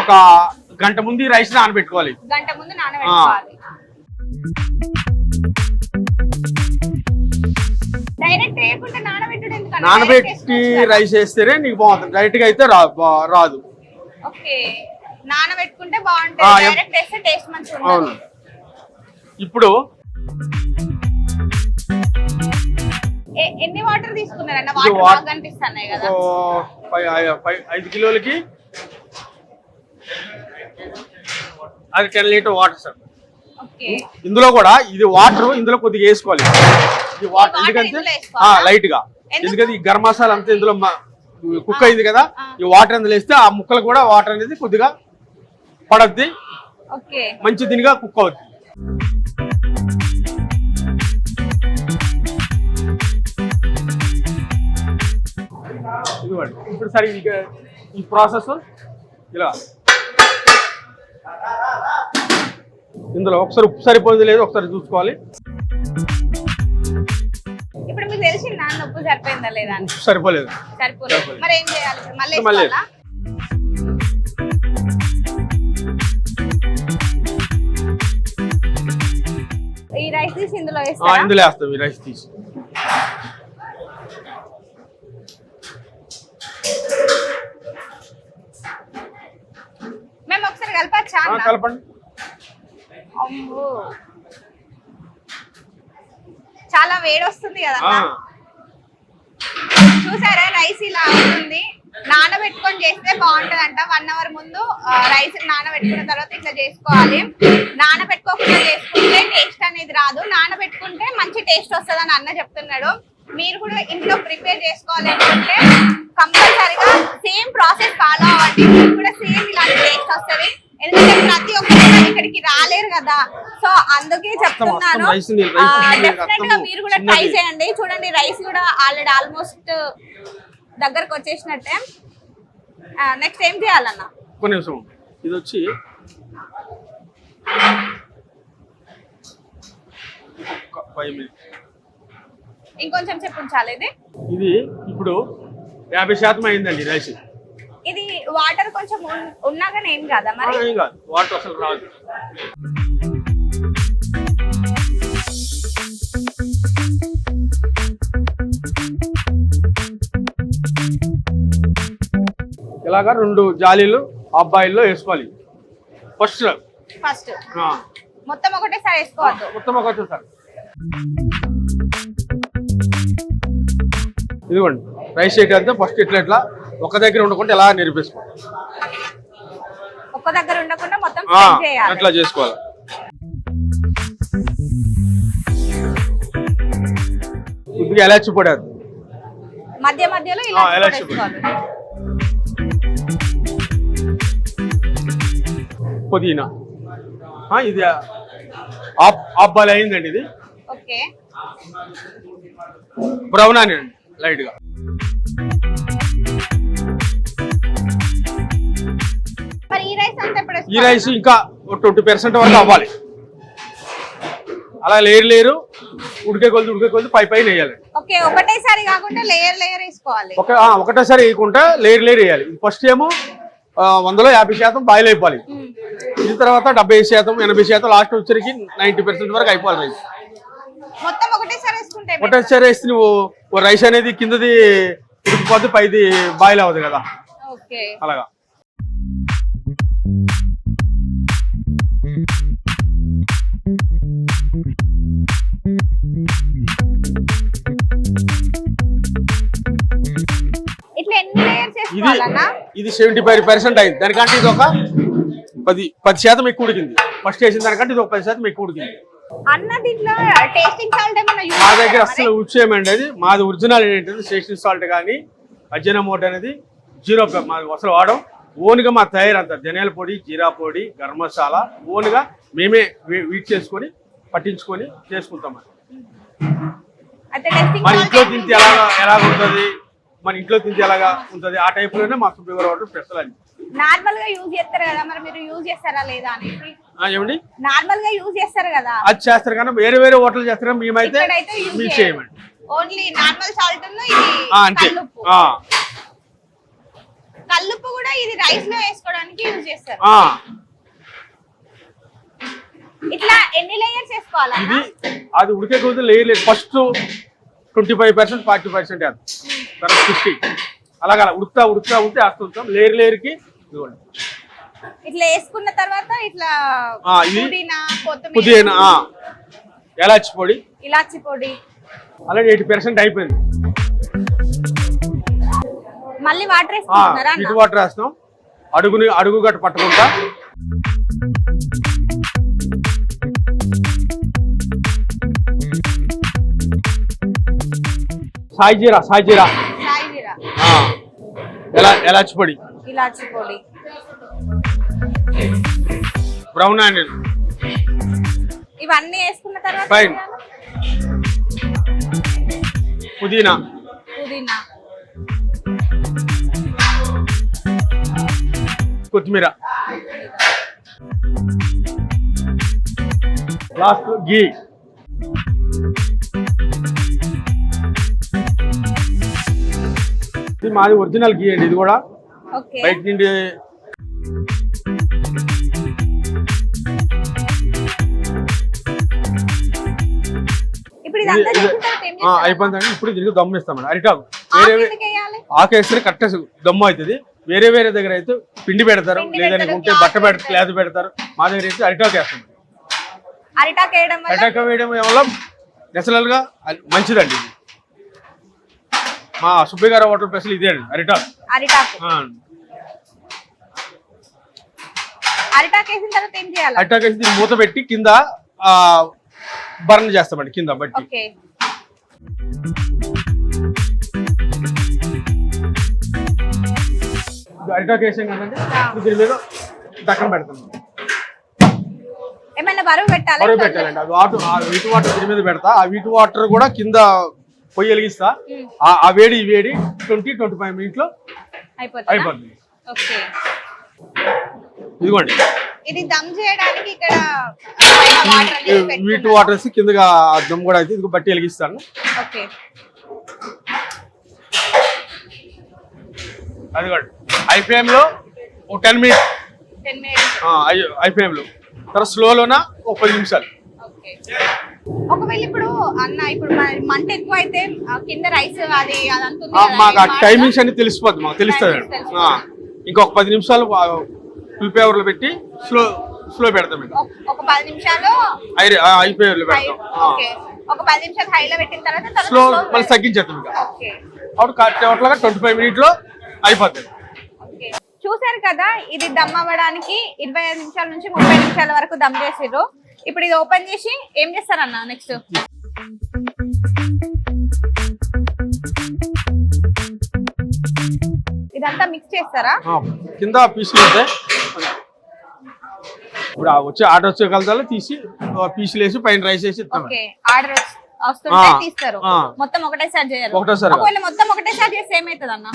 ఒక గంట ముందు రైస్ నానబెట్టుకోవాలి. గంట ముందు నానబెట్టుకోవాలి. డైరెక్ట్ వేయకుండా నానబెట్టడం ఎందుకు? నానబెట్టి రైస్ వేస్తేనే నీకు బాగుంటుంది. డైరెక్ట్ గా అయితే రాదు. ఓకే. నానబెట్టుకుంటే బాగుంటుంది. డైరెక్ట్ వేస్తే టేస్ట్ మంచిగా ఉంటుంది. అవును. ఇప్పుడు ఎన్ని వాటర్ తీసుకున్నారన్న? వాటర్ బాగా కనిపిస్తున్నాయి కదా. 5 కిలోలకి అది 10 లీటర్ వాటర్ సార్. ఇందులో కూడా ఇది వాటర్ ఇందులో కొద్దిగా వేసుకోవాలి. ఇది వాటర్ ఎందుకంటే లైట్ గా, ఎందుకంటే ఈ గరం మసాలా అంతా ఇందులో కుక్ అయింది కదా, ఈ వాటర్ అందులో వేస్తే ఆ ముక్కలు కూడా వాటర్ అనేది కొద్దిగా పడద్ది, ఓకే. మంచి దీనిగా కుక్ అవుతుంది. ఇదిగోండి ఇప్పుడు సరే ఈ ప్రాసెస్ ఇలా ఇందులో ఒకసారి ఉప్పు సరిపోయింది లేదు ఒకసారి చూసుకోవాలి. ఇప్పుడు మీకు తెలిసిందా ఉప్పు సరిపోయిందా లేదా అని? ఉప్పు సరిపోలేదు. సరిపోలేదు. మరి ఏం చేయాలి? మళ్ళీ మళ్ళీ వేసుకోవాలా? ఈ రైస్ తీసి ఇందులో వేస్తారా? ఇందులో వేస్తాం ఈ రైస్ తీసి. మేము ఒకసారి కలపచ్చా? కలపండి. అమ్మో చాలా వేడి వస్తుంది కదా. చూసారా రైస్ ఇలా ఉంటుంది. నానబెట్టుకొని చేస్తే బాగుంటదంట. 1 అవర్ ముందు రైస్ నానబెట్టుకున్న తర్వాత ఇట్లా చేసుకోవాలి. నానబెట్టుకోకుండా చేసుకుంటే టేస్ట్ అనేది రాదు, నానబెట్టుకుంటే మంచి టేస్ట్ వస్తుందని అన్న చెప్తున్నాడు. మీరు కూడా ఇంట్లో ప్రిపేర్ చేసుకోవాలి అనుకుంటే కంపల్సరీగా సేమ్ ప్రాసెస్ ఫాలో అవ్వండి. మీకు కూడా సేమ్ ఇలాంటి టేస్ట్ వస్తుంది. ఎందుకంటే ప్రతి ఒక్కరు ఇక్కడికి రాలేరు కదా, సో అందుకే చెప్తున్నాను. డెఫినెట్ గా మీరు కూడా ట్రై చేయండి. చూడండి రైస్ కూడా ఆల్రెడీ ఆల్మోస్ట్ దగ్గరకు వచ్చేసినట్టే. నెక్స్ట్ ఏం చేయాలన్నా? ఒక నిమిషం. ఇది వచ్చి ఇంకొంచెం సేపు ఉంచాలి. ఇది ఇప్పుడు 50% అయిందండి రైస్. ఇది వాటర్ కొంచెం ఉన్నాగానే ఏం కాదా మరి? ఏం కాదు, వాటర్ అసలు రాదు. ఇలాగా 2 జాలీలు అబ్బాయిల్లో వేసుకోవాలి. ఫస్ట్ మొత్తం ఒకటేసారి వేసుకోవద్దు. మొత్తం ఒకటేసారి. ఇదిగోండి రైస్ అయితే ఫస్ట్ ఇట్లా ఒక దగ్గర ఉండకుండా ఎలా నేర్పేసుకోవాలి. ఒక్క దగ్గర ఉండకుండా మొత్తం స్ప్రెడ్ చేయాలి. అట్లా చేసుకోవాలి. కొద్దిగా ఎలాచి పొడి మధ్య మధ్యలో ఇలా ఎలాచి పొడి, పుదీనా. ఇది అబ్బాయి అయిందండి. ఇది ఓకే. బ్రౌన్ ఆనియన్ లైట్ గా. మరి ఈ రైస్ అంతా ఇప్పుడు ఈ రైస్ ఇంకా 20% వరకు అవ్వాలి. అలా లేరు ఉడికే కొద్ది పైన వేయాలి. ఓకే. ఒకటేసారి కాకుండా లేయర్ వేసుకోవాలి. ఒకటేసారి వేయకుండా లేయర్ వేయాలి. ఫస్ట్ ఏమో 100లో 50% బాయిల్ అయిపోవాలి. ఇది తర్వాత 70%, 80%, లాస్ట్ వచ్చరికి 90% వరకు అయిపోవాలి రైస్. మొత్తం ఒకటేసారి వేసుకుంటే ఒకటేసారి వేస్తే నువ్వు రైస్ అనేది కిందది ఉడికిపోతే పైది బాయిల్ అవ్వదు కదా. అలాగా. ఇట్లా ఎన్ని లేయర్స్ వేసుకోవాలన్నా? ఇది 75% అయింది. దానికంటే ఇది ఒక 10% ఎక్కువ ఉడికింది. ఫస్ట్ వేసిన దానికంటే ఇది ఒక 10% ఎక్కువ ఉడికింది. అన్న దీంట్లో టేస్టింగ్ సాల్ట్ ఏమన్నా యూజ్ మా దగ్గర అసలు యూజ్ చేయమండి. అది మాది ఒరిజినల్ ఏంటంటే టేస్టింగ్ సాల్ట్ కానీ అజినోమోటో అనేది 0 మాది అసలు వాడడం. ఓన్గా మా తయారంతా ధనియాల పొడి, జీరా పొడి, గరం మసాలా ఓన్గా మేమే వీట్ చేసుకొని పట్టించుకొని చేసుకుంటాం. మన ఇంట్లో తింటే ఎలాగ ఉంటుంది, మన ఇంట్లో తింటే ఎలాగా ఉంటుంది ఆ టైప్ లోనే మా ప్యూర్ వాటర్ స్పెషల్ అని. నార్మల్ గా యూజ్ చేస్తారు కదా, మరి మీరు యూజ్ చేస్తారా లేదా అనేసి? ఏమండి నార్మల్ గా యూజ్ చేస్తారు కదా, అది చేస్తారు కానీ వేరే హోటల్ చేస్తారు. మేమైతే యూజ్ చేయమండి. ఓన్లీ నార్మల్ సాల్ట్ ఇది కల్లుప్పు. కల్లుప్పు కూడా ఇది రైస్ లో వేసుకోవడానికి యూజ్ చేస్తారు. ఇట్లా ఎన్ని లేయర్స్ వేసుకోవాలా? ఇది అది ఉడికే కొద్ది లేయర్ ఫస్ట్ 25%, 40% వేస్తాం, తర్వాత 50 అలాగా ఉడుకుతా వేస్తుంటాం. లేయర్ కి ఇట్లా వేసుకున్న తర్వాత ఇట్లా పుదీనా, ఇలాచి పొడి అలాగే 80% అయిపోయింది. మళ్ళీ వాటర్ వేసుకుంటున్నారా? ఇటు వాటర్ వేస్తాం. అడుగు గట్టు పట్టుకుంటా. సాయి జీరా ఎలాచి పొడి, ఇలాచి పొడి, బ్రౌన్ ఆనియన్, ఇవన్నీ వేసుకున్న తర్వాత ఫైన్, పుదీనా, పుదీనా, కొత్తిమీర, లాస్ట్ గీ. ఇది మాది ఒరిజినల్ గీ అండి. ఇది కూడా ఓకే. బయట నుండి ఇప్పుడు ఇదంతా చేసిన తర్వాత ఏం చేస్తారు? అయిపోయిందండి. ఇప్పుడు దీనికి దమ్ము ఇస్తామండి. అరిటాకు ఆకు వేరే ఎందుకు వేయాలి? ఆకు వేస్తే కరెక్ట్ దమ్ము అవుతుంది. వేరే వేరే దగ్గర అయితే పిండి పెడతారు, లేదని ఉంటే బట్ట పెడతారు, క్లాత్ పెడతారు. మా దగ్గర అయితే అరిటాకు వేస్తాం. అరిటాకు వేయడం వల్ల అరిటాకు వేయడం వల్ల నేచురల్ గా మంచిదండి. ఇది మా సుబ్బయ్య గారి హోటల్ స్పెషల్ ఇదే అండి, అరిటాకు. అరిటాకు అరిటాకు వేసిన తర్వాత ఏం చేయాలి? అరిటాకు వేసి దీన్ని మూత పెట్టి కింద బర్న్ చేస్తామండి, కింద బట్టి. ఓకే. అరిటాకు వేసాం కదండి, దీని మీద దక్కన పెడతాం. ఏమైనా బరువు పెట్టాలి? బరువు పెట్టాలండి. అది వీటి వాటర్ దీని మీద పెడతా. ఆ వీటి వాటర్ కూడా కింద పొయ్యి వెలిగిస్తా. ఆ వేడి ఈ వేడి 20-25 మినిట్స్ లో అయిపోతుంది. ఓకే. ఇదిగోండి ఇది దమ్ చేయడానికి ఇక్కడ వీటి వాటర్ వేసి కిందగా దమ్ కూడా అయితే ఇది బట్టి వెలిగిస్తాను. ఓకే. అదిగోండి హై ఫ్లేమ్ లో ఒక 10 మినిట్స్, 10 మినిట్స్ హై ఫ్లేమ్ లో. తర్వాత స్లోలోన ఒక 10 నిమిషాలు. ఒకవేళ ఇప్పుడు అన్న ఇప్పుడు మంట ఎక్కువ అయితే కింద రైస్ అది అదంతా మాకు ఆ టైమింగ్స్ అన్ని తెలిసిపోద్ది, మాకు తెలుస్తుంది. ఇంకొక 10 నిమిషాలు ఫుల్ ఫ్లేవర్ లో పెట్టి స్లో పెడతాం. ఒక 10 నిమిషాలు హై ఫ్లేవర్ లో పెడతాం. ఒక 10 నిమిషాలు హైలో పెట్టిన తర్వాత స్లో మళ్ళీ తగ్గించేస్తాం. అప్పుడు 25 మినిట్ లో అయిపోతుంది. చూసారు కదా, ఇది దమ్ అవ్వడానికి 25 నిమిషాల నుంచి 30 నిమిషాల వరకు దమ్ చేసిర్రు. ఇప్పుడు ఇది ఓపెన్ చేసి ఏం చేస్తారన్న నెక్స్ట్? ఇదంతా మిక్స్ చేస్తారా? కింద పీసులు ఉంటాయి. ఇప్పుడు వచ్చే ఆర్డర్ వచ్చే కలదాలో తీసి పీసులు వేసి పైన రైస్ వేసి ఇస్తాం. ఓకే. ఆర్డర్ వస్తుంటే తీస్తారు. మొత్తం ఒకటేసారి చేయాలి. ఒకవేళ మొత్తం ఒకటేసారి చేస్తే ఏమవుతుంది అన్న?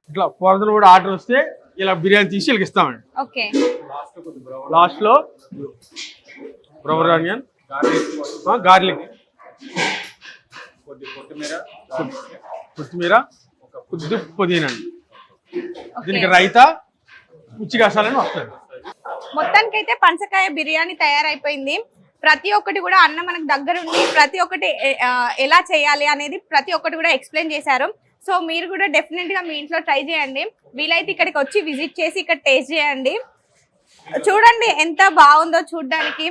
ఇట్లా పొరదలు కూడా ఆర్డర్ వస్తే ఇలా బిర్యానీ తీసి వీళ్ళకి ఇస్తామండి. ఓకే. లాస్ట్ లో బ్రౌన్ ఆనియన్, గార్లిక్, కొత్తిమీర, కొద్ది పుదీనా. దీనికి రైతా, మిర్చి కషాలని వస్తుంది. మొత్తానికి అయితే పంచకాయ బిర్యానీ తయారైపోయింది. ప్రతి ఒక్కటి కూడా అన్న మనకు దగ్గర ఉండి ప్రతి ఒక్కటి ఎలా చేయాలి అనేది ప్రతి ఒక్కటి కూడా ఎక్స్ప్లెయిన్ చేశారు. సో మీరు కూడా డెఫినెట్ గా మీ ఇంట్లో ట్రై చేయండి. వీలైతే ఇక్కడికి వచ్చి విజిట్ చేసి ఇక్కడ టేస్ట్ చేయండి. చూడండి ఎంత బాగుందో చూడడానికి.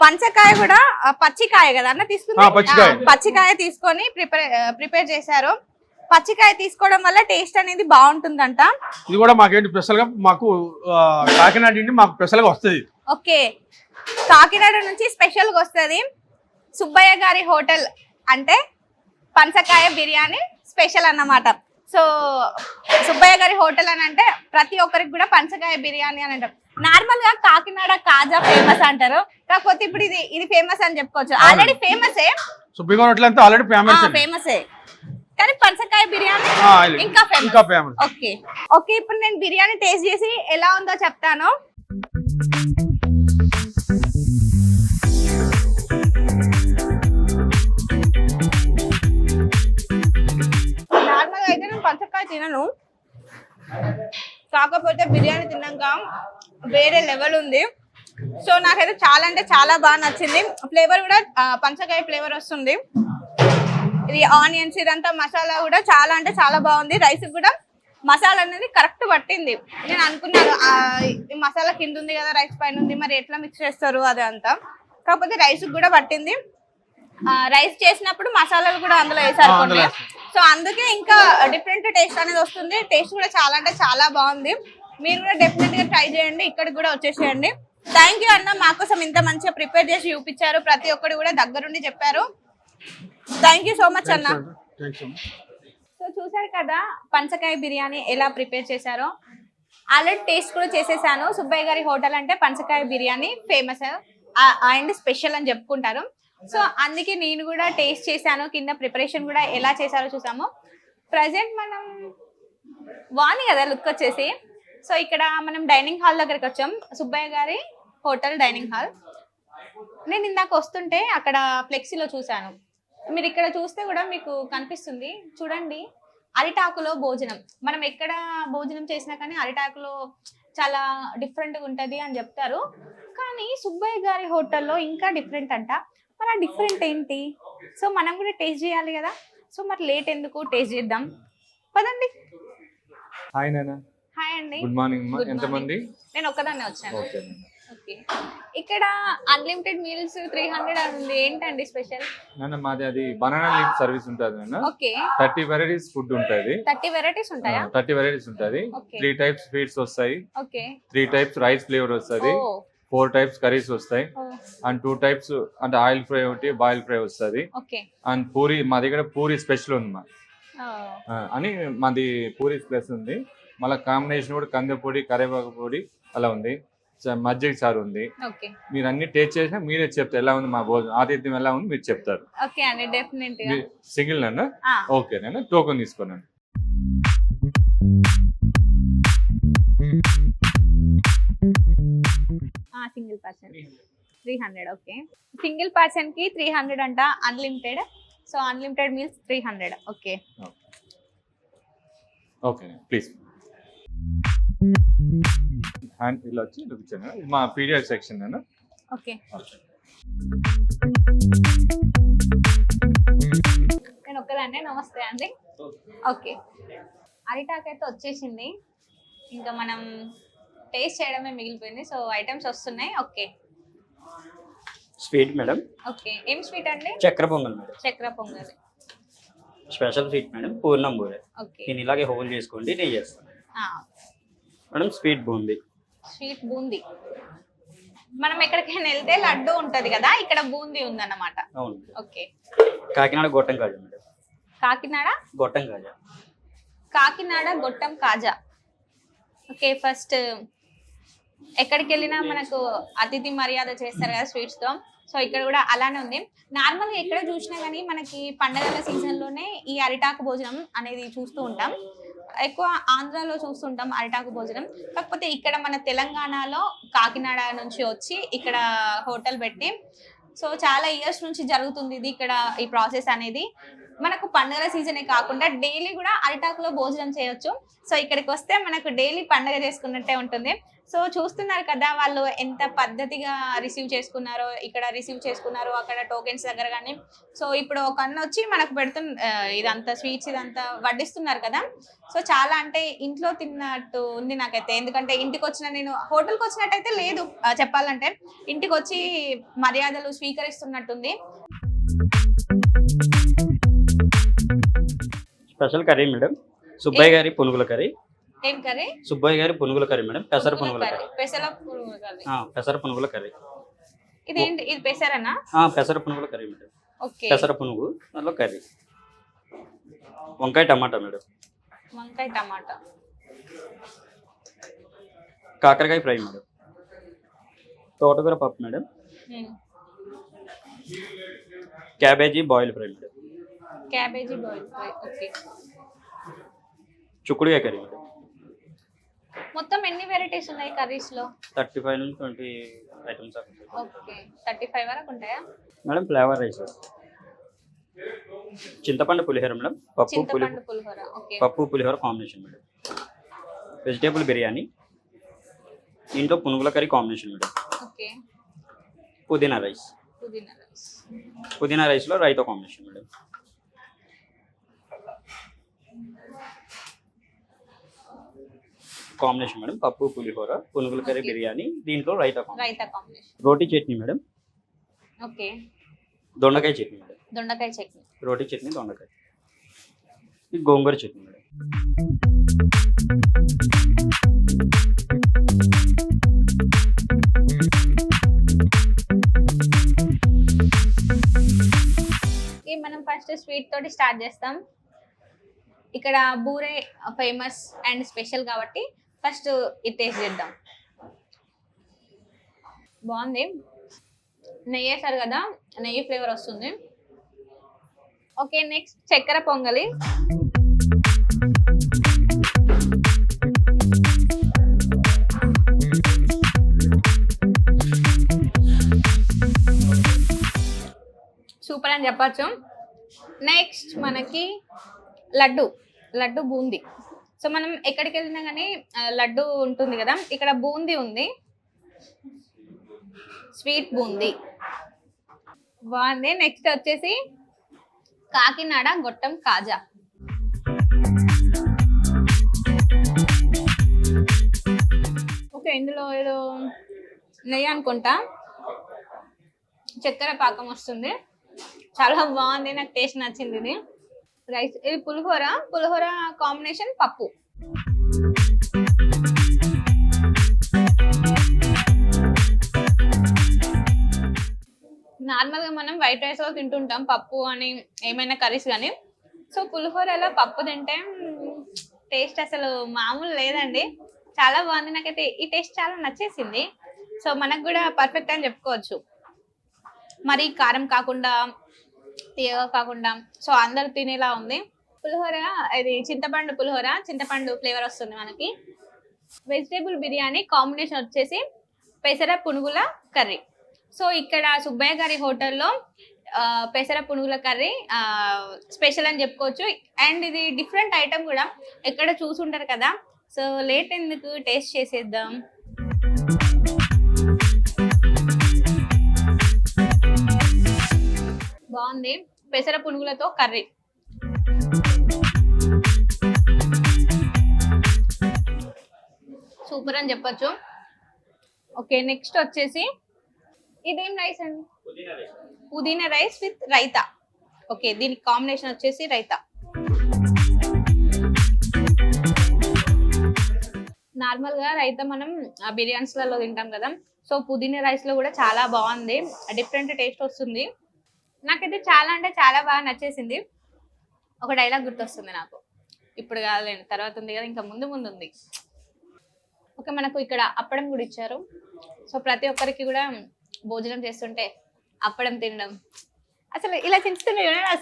పంచకాయ కూడా పచ్చికాయ కదా అన్న తీసుకుంది, పచ్చికాయ తీసుకొని ప్రిపేర్ చేశారు. పచ్చికాయ తీసుకోవడం వల్ల టేస్ట్ అనేది బాగుంటుందంట. ఇది కూడా మాకేంటి స్పెషల్ గా మాకు కాకినాడ నుండి మాకు స్పెషల్ గా వస్తుంది. ఓకే. కాకినాడ నుంచి స్పెషల్ గా వస్తుంది. సుబ్బయ్య గారి హోటల్ అంటే పంచకాయ బిర్యానీ స్పెషల్ అన్నమాట. సో సుబ్బయ్య గారి హోటల్ అని అంటే ప్రతి ఒక్కరికి కూడా పంచకాయ బిర్యానీ అని అంటారు. నార్మల్ గా కాకినాడ కాజా ఫేమస్ అంటారు, కాకపోతే ఇప్పుడు ఇది ఫేమస్ అని చెప్పుకోవచ్చు. ఆల్రెడీ ఫేమసే, సుబ్బయ్య గారి హోటల్ అంతా ఆల్రెడీ ఫేమసే, కానీ పంచకాయ బిర్యానీ ఇంకా ఫేమస్. Okay okay. ఇప్పుడు నేను బిర్యానీ టేస్ట్ చేసి ఎలా ఉందో చెప్తాను. నార్మల్గా అయితే నేను పంచకాయ తినను, కాకపోతే బిర్యానీ తిన్నాక వేరే లెవెల్ ఉంది. సో నాకైతే చాలా అంటే చాలా బాగా నచ్చింది. ఫ్లేవర్ కూడా పంచకాయ ఫ్లేవర్ వస్తుంది. ఇది ఆనియన్స్ ఇదంతా మసాలా కూడా చాలా అంటే చాలా బాగుంది. రైస్ కూడా మసాలా అనేది కరెక్ట్ పట్టింది. నేను అనుకున్నాను ఈ మసాలా కింద ఉంది కదా, రైస్ పైన ఉంది, మరి ఎట్లా మిక్స్ చేస్తారు అది అంతా. కాకపోతే రైస్ కూడా పట్టింది. రైస్ చేసినప్పుడు మసాలాలు కూడా అందులో వేసారు కొన్ని. సో అందుకే ఇంకా డిఫరెంట్ టేస్ట్ అనేది వస్తుంది. టేస్ట్ కూడా చాలా అంటే చాలా బాగుంది. మీరు కూడా డెఫినెట్ గా ట్రై చేయండి, ఇక్కడికి కూడా వచ్చేసేయండి. థ్యాంక్ యూ అన్న, మా కోసం ఇంత మంచిగా ప్రిపేర్ చేసి చూపించారు. ప్రతి ఒక్కరు కూడా దగ్గరుండి చెప్పారు. థ్యాంక్ యూ సో మచ్ అన్న. థ్యాంక్స్ అమ్మ. సో చూసారు కదా పంచకాయ బిర్యానీ ఎలా ప్రిపేర్ చేశారో. ఆల్రెడీ టేస్ట్ కూడా చేసేసాను. సుబ్బయ్య గారి హోటల్ అంటే పంచకాయ బిర్యానీ ఫేమస్ అండ్ స్పెషల్ అని చెప్పుకుంటారు. సో అందుకే నేను కూడా టేస్ట్ చేశాను. కింద ప్రిపరేషన్ కూడా ఎలా చేశారో చూసాము. ప్రజెంట్ మనం బాగుంది కదా లుక్ వచ్చేసి. సో ఇక్కడ మనం డైనింగ్ హాల్ దగ్గరికి వచ్చాం. సుబ్బయ్య గారి హోటల్ డైనింగ్ హాల్. నేను ఇందాక వస్తుంటే అక్కడ ఫ్లెక్సీలో చూశాను. మీరు ఇక్కడ చూస్తే కూడా మీకు కనిపిస్తుంది చూడండి, అరిటాకులో భోజనం. మనం ఎక్కడ భోజనం చేసినా కానీ అరిటాకులో చాలా డిఫరెంట్గా ఉంటుంది అని చెప్తారు. కానీ సుబ్బయ్య గారి హోటల్లో ఇంకా డిఫరెంట్ అంట. మరి ఆ డిఫరెంట్ ఏంటి? సో మనం కూడా టేస్ట్ చేయాలి కదా. సో మరి లేట్ ఎందుకు, టేస్ట్ చేద్దాం పదండి. హాయ్ నాన్న. హాయ్ అండి. Good morning. Good ఎంతమంది? నేను ఒక్కదాన్నే వచ్చాను. ఓకే నాన్న. ఓకే. ఇక్కడ అన్లిమిటెడ్ మీల్స్ 300 ఉంది. ఏంటండి స్పెషల్? నాన్న మాది అది బనానా లీఫ్ సర్వీస్ ఉంటుంది నాన్న. ఓకే. 30 వెరైటీస్ ఫుడ్ ఉంటుంది. 30 వెరైటీస్ ఉంటాయా? 30 వెరైటీస్ ఉంటుంది. Okay. 3 టైప్స్ స్వీట్స్ వస్తాయి. ఓకే. 3 టైప్స్ రైస్ ఫ్లేవర్ వస్తుంది. 4 టైప్స్ కర్రీస్ వస్తాయి. అండ్ 2 టైప్స్ అంటే ఆయిల్ ఫ్రై ఒకటి, బాయిల్ ఫ్రై వస్తుంది. ఓకే. అండ్ పూరి మా దగ్గర పూరి స్పెషల్ ఉంది మా అని మాది పూరి స్పెషల్ ఉంది. మళ్ళీ కాంబినేషన్ కూడా కందిపొడి, కరివేపాకు పొడి అలా ఉంది. మజ్జిగ చారు ఉంది. ఓకే. మీరు అన్ని టేస్ట్ చేసినా మీరే చెప్తారు ఎలా ఉంది మా భోజనం, ఆతిథ్యం ఎలా ఉంది మీరు చెప్తారు. ఓకే అండి, డెఫినెట్ గా. సింగిల్ నాన్న? ఓకే నాన్న, టోకెన్ తీసుకోనండి. Single person 300. Okay. Single person కి 300 అంట, unlimited. So unlimited meals 300. Okay. Okay please. Hand ఇలా వచ్చి చూపించాను. ఇది మా పీడియాట్ సెక్షన్ నాన్న. ఓకే. నేను ఒక్కదాన్నే. నమస్తే అండి. ఓకే. అరిటాక్ అయితే వచ్చేసింది, ఇంకా మనం టేస్ట్ చేయడమే మిగిలిపోయింది. సో ఐటమ్స్ వస్తున్నాయి. ఓకే. Sweet madam. ఓకే. ఏం స్వీట్ అండి? చక్కెర పొంగల్ మేడం. చక్కెర పొంగల్. స్పెషల్ స్వీట్ మేడం, పూర్ణం బూరె. ఓకే. నేను ఇలాగే హోల్ చేసుకోండి, నేను చేస్తాను madam. Sweet boondi. Sweet boondi. మనం ఎక్కడికైనా వెళ్తే లడ్డు ఉంటది కదా, ఇక్కడ బూందీ ఉందన్నమాట. అవును. ఓకే. కాకినాడ గొట్టం కాజా మేడం. కాకినాడ గొట్టం కాజా. కాకినాడ గొట్టం కాజా. ఓకే. ఫస్ట్ ఎక్కడికి వెళ్ళినా మనకు అతిథి మర్యాద చేస్తారు కదా స్వీట్స్తో. సో ఇక్కడ కూడా అలానే ఉంది. నార్మల్గా ఎక్కడ చూసినా కానీ మనకి పండగల సీజన్లోనే ఈ అరిటాకు భోజనం అనేది చూస్తూ ఉంటాం. ఎక్కువ ఆంధ్రాలో చూస్తుంటాం అరిటాకు భోజనం. కాకపోతే ఇక్కడ మన తెలంగాణలో కాకినాడ నుంచి వచ్చి ఇక్కడ హోటల్ పెట్టి సో చాలా ఇయర్స్ నుంచి జరుగుతుంది ఇది ఇక్కడ ఈ ప్రాసెస్ అనేది. మనకు పండుగల సీజనే కాకుండా డైలీ కూడా అరిటాకులో భోజనం చేయొచ్చు. సో ఇక్కడికి వస్తే మనకు డైలీ పండుగ చేసుకున్నట్టే ఉంటుంది. సో చూస్తున్నారు కదా వాళ్ళు ఎంత పద్ధతిగా రిసీవ్ చేసుకున్నారో, ఇక్కడ రిసీవ్ చేసుకున్నారో అక్కడ టోకెన్స్ దగ్గర కానీ. సో ఇప్పుడు ఒక అన్న వచ్చి మనకు ఇదంతా స్వీట్స్ ఇదంతా వడ్డిస్తున్నారు కదా. సో చాలా అంటే ఇంట్లో తిన్నట్టు ఉంది నాకైతే. ఎందుకంటే ఇంటికి వచ్చిన నేను హోటల్కి వచ్చినట్టయితే లేదు, చెప్పాలంటే ఇంటికి వచ్చి మర్యాదలు స్వీకరిస్తున్నట్టుంది. స్పెషల్ కర్రీ మేడం, సుబ్బయ్య గారి పునుగుల కర్రీ. ఏం కర్రీ? సుబ్బయ్య గారి పునుగుల కర్రీ మేడం. పెసర పునుగుల కర్రీ. పెసర పునుగుల కర్రీ. పెసర పునుగుల కర్రీ. ఇదేంటి? ఇది పెసరనా? పెసర పునుగుల కర్రీ మేడం. ఓకే. పెసర పునుగు దానిలో కర్రీ. వంకాయ టమాటా మేడం. వంకాయ టమాటా. కాకరకాయ ఫ్రై మేడం. తోటకూర పప్పు madam. Cabbage boil fry madam. Cabbage boil fry. Okay. చుక్కుడుకాయ కర్రీ మేడం. మొత్తం ఎన్ని వెరైటీస్ ఉన్నాయి కర్రీస్ లో? 35 నుంచి 20 ఐటమ్స్. ఓకే. 35 వరకు ఉంటాయా మేడం? ఫ్లేవర్ రైస్, చింతపండు పులిహోర మేడం. చింతపండు పులిహోర. ఓకే. పప్పు పులిహోర కాంబినేషన్ మేడం. వెజిటేబుల్ బిర్యానీ, ఇంట్లో పునుగుల కర్రీ కాంబినేషన్ మేడం. ఓకే. పుదీనా రైస్. పుదీనా రైస్. పుదీనా రైస్లో raita combination madam. Combination madam పప్పు పులిహోర, పునుగుల కర్రీ బిర్యానీ, దీంట్లో రైతా కాంబినేషన్. రోటీ చట్నీ మేడం. ఓకే. దొండకాయ చట్నీ మేడం. దొండకాయ చట్నీ. రోటీ చట్నీ, దొండకాయ. ఇది గోంగూర చట్నీ మేడం. ఫస్ట్ స్వీట్ తోటి స్టార్ట్ చేస్తాం. ఇక్కడ బూరే ఫేమస్ అండ్ స్పెషల్ కాబట్టి ఫస్ట్ ఇది టేస్ట్ చేద్దాం. బాగుంది, నెయ్యి వేసారు కదా, నెయ్యి ఫ్లేవర్ వస్తుంది. ఓకే, నెక్స్ట్ చక్కెర పొంగలి. సూపర్ అని చెప్పచ్చు. నెక్స్ట్ మనకి లడ్డు బూందీ. సో మనం ఎక్కడికి వెళ్ళినా కానీ లడ్డు ఉంటుంది కదా, ఇక్కడ బూందీ ఉంది, స్వీట్ బూందీ బాగుంది. నెక్స్ట్ వచ్చేసి కాకినాడ గొట్టం కాజా. ఓకే, ఇందులో ఏదో నెయ్యి అనుకుంటా, చక్కెర పాకం వస్తుంది, చాలా బాగుంది, నాకు టేస్ట్ నచ్చింది. ఇది రైస్, ఇది పులిహోర కాంబినేషన్ పప్పు. నార్మల్గా మనం వైట్ రైస్లో తింటుంటాం పప్పు అని, ఏమైనా కర్రీస్ కానీ. సో పులిహోరలో పప్పు తింటే టేస్ట్ అసలు మామూలు లేదండి, చాలా బాగుంది. నాకైతే ఈ టేస్ట్ చాలా నచ్చేసింది. సో మనకు కూడా పర్ఫెక్ట్ అని చెప్పుకోవచ్చు. మరి కారం కాకుండా, తీయగా కాకుండా, సో అందరు తినేలా ఉంది. పులిహోర ఇది చింతపండు ఫ్లేవర్ వస్తుంది మనకి. వెజిటేబుల్ బిర్యానీ కాంబినేషన్ వచ్చేసి పెసర పునుగుల కర్రీ. సో ఇక్కడ సుబ్బయ్య గారి హోటల్లో పెసర పునుగుల కర్రీ స్పెషల్ అని చెప్పుకోవచ్చు. అండ్ ఇది డిఫరెంట్ ఐటమ్ కూడా, ఎక్కడ చూసుంటారు కదా. సో లేట్ ఎందుకు, టేస్ట్ చేసేద్దాం. బాగుంది, పెసర పునుగులతో కర్రీ. సూపర్ అని చెప్పచ్చు. ఓకే, నెక్స్ట్ వచ్చేసి ఇదేం రైస్ అండి? పుదీనా రైస్ విత్ రైతా. ఓకే, దీనికి కాంబినేషన్ వచ్చేసి రైతా. నార్మల్గా రైతా మనం బిర్యానీస్లలో తింటాం కదా. సో పుదీనా రైస్లో కూడా చాలా బాగుంది, డిఫరెంట్ టేస్ట్ వస్తుంది. నాకైతే చాలా అంటే చాలా బాగా నచ్చేసింది. ఒక డైలాగ్ గుర్తొస్తుంది నాకు, ఇప్పుడు కాదులేండి, తర్వాత ఉంది కదా, ఇంకా ముందు ఉంది. ఓకే, మనకు ఇక్కడ అప్పడం కూడా ఇచ్చారు. సో ప్రతి ఒక్కరికి కూడా భోజనం చేస్తుంటే అప్పడం తినడం, అసలు ఇలా చించుతుంటే ఆ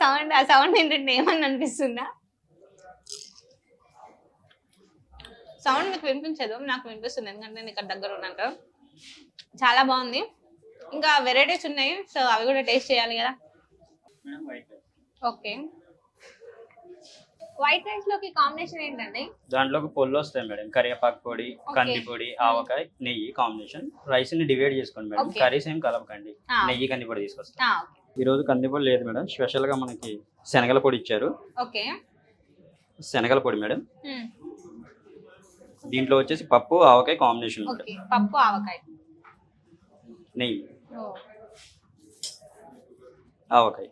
సౌండ్ ఏంటంటే ఏమని అనిపిస్తుందా? సౌండ్ మీకు వినిపించదు, నాకు వినిపిస్తుంది, ఎందుకంటే నేను ఇక్కడ దగ్గర ఉన్నాను కదా. చాలా బాగుంది, ఇంకా వెరైటీస్ ఉన్నాయి, సో అవి కూడా టేస్ట్ చేయాలి కదా. ఓకే, వైట్ రైస్ లోకి కాంబినేషన్ ఏంటండి? దాంట్లోకి పొల్లు వస్తాయి మేడం, కరివేపాకు పొడి, కంది పొడి, ఆవకాయ, నెయ్యి కాంబినేషన్. రైస్ ని డివైడ్ చేసుకోండి మేడం, కర్రీస్ ఏం కలపకండి, నెయ్యి కంది పొడి తీసుకొస్తాం. ఈ రోజు కంది పొడి లేదు మేడం, స్పెషల్ గా మనకి శనగల పొడి ఇచ్చారు. ఓకే, శనగల పొడి మేడం. దీంట్లో వచ్చేసి పప్పు ఆవకాయ కాంబినేషన్ మేడం. పప్పు ఆవకాయ, నెయ్యి, ఆవకాయ,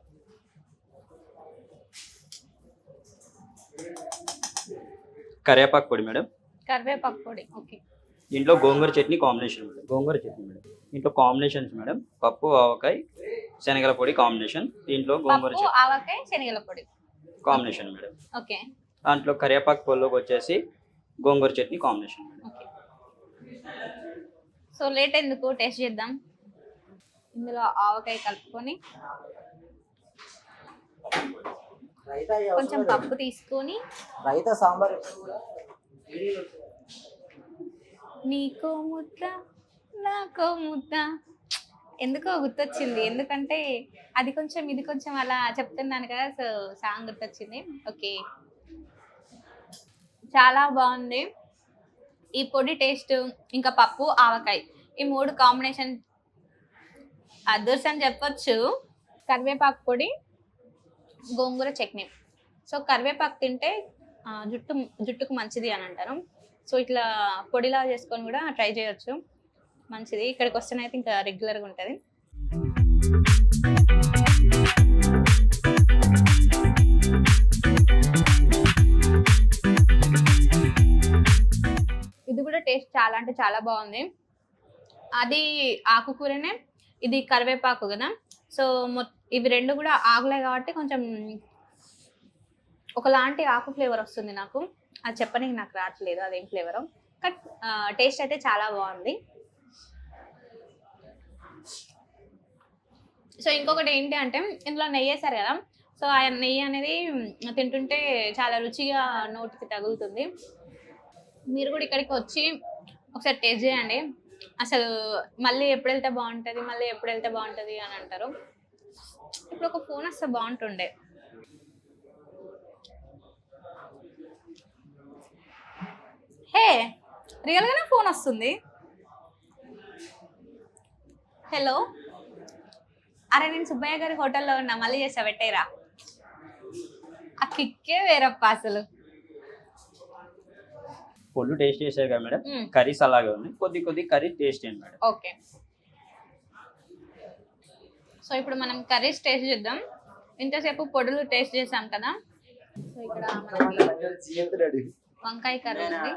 కరివేపాకు పొడి మేడం. కరివేపాకు పొడి. ఓకే, దీంట్లో గోంగూర చట్నీ కాంబినేషన్ మేడం. గోంగూర చట్నీ మేడం. దీంట్లో కాంబినేషన్స్ మేడం, పప్పు ఆవకాయ శనగల పొడి కాంబినేషన్. దీంట్లో గోంగూర చట్నీ, ఆవకాయ శనగల పొడి కాంబినేషన్ మేడం. ఓకే, దాంట్లో కరివేపాకు పొడిలోకి వచ్చేసి గోంగూర chutney combination madam. Okay. So late ఎందుకు, టేస్ట్ చేద్దాం. ఇందులో ఆవకాయ కలుపుకొని కొంచెం పప్పు తీసుకొని రైతా సాంబార్, నీకో ముద్ద నాకో ముద్ద ఎందుకో గుర్తొచ్చింది, ఎందుకంటే అది కొంచెం ఇది కొంచెం అలా చెప్తున్నాను కదా, సో సాంగ్ గుర్తొచ్చింది. ఓకే, చాలా బాగుంది ఈ పొడి టేస్ట్, ఇంకా పప్పు ఆవకాయ ఈ మూడు కాంబినేషన్ అదర్స్ అని చెప్పొచ్చు. కరివేపాకు పొడి, గోంగూర చట్నీ. సో కరివేపాకు తింటే జుట్టుకు మంచిది అని అంటారు. సో ఇట్లా పొడిలా చేసుకొని కూడా ట్రై చేయొచ్చు, మంచిది. ఇక్కడికి వస్తేనైతే ఇంకా రెగ్యులర్గా ఉంటుంది. ఇది కూడా టేస్ట్ చాలా అంటే చాలా బాగుంది. అది ఆకుకూరనే, ఇది కరివేపాకు కదా. సో ఇవి రెండు కూడా ఆకులే కాబట్టి కొంచెం ఒకలాంటి ఆకు ఫ్లేవర్ వస్తుంది నాకు. అది చెప్పడానికి నాకు రావట్లేదు అదేం ఫ్లేవరు. బట్ టేస్ట్ అయితే చాలా బాగుంది. సో ఇంకొకటి ఏంటి అంటే ఇందులో నెయ్యి వేసారు కదా, సో ఆ నెయ్యి అనేది తింటుంటే చాలా రుచిగా నోటికి తగులుతుంది. మీరు కూడా ఇక్కడికి వచ్చి ఒకసారి టేస్ట్ చేయండి. అసలు మళ్ళీ ఎప్పుడు వెళ్తే బాగుంటుంది అని అంటారు. ఇప్పుడు ఒక ఫోన్ వస్తే బాగుంటుండే. హే, రియల్గానే ఫోన్ వస్తుంది. హలో, అరే నేను సుబ్బయ్య గారి హోటల్లో ఉన్నా, మళ్ళీ చేసా పెట్టేరా. ఆ కిక్కే వేరప్ప అసలు. ఫుల్ టేస్ట్ చేశారు కదా మేడం, కర్రీస్ అలాగే ఉన్నాయి, కొద్ది కర్రీ టేస్ట్ చేయండి మేడం. ఓకే, సో ఇప్పుడు మనం కర్రీస్ టేస్ట్ చేద్దాం. ఇంతసేపు పొడులు టేస్ట్ చేసాం కదా. సో ఇక్కడ మనకి వంకాయ కర్రీ ఉంది.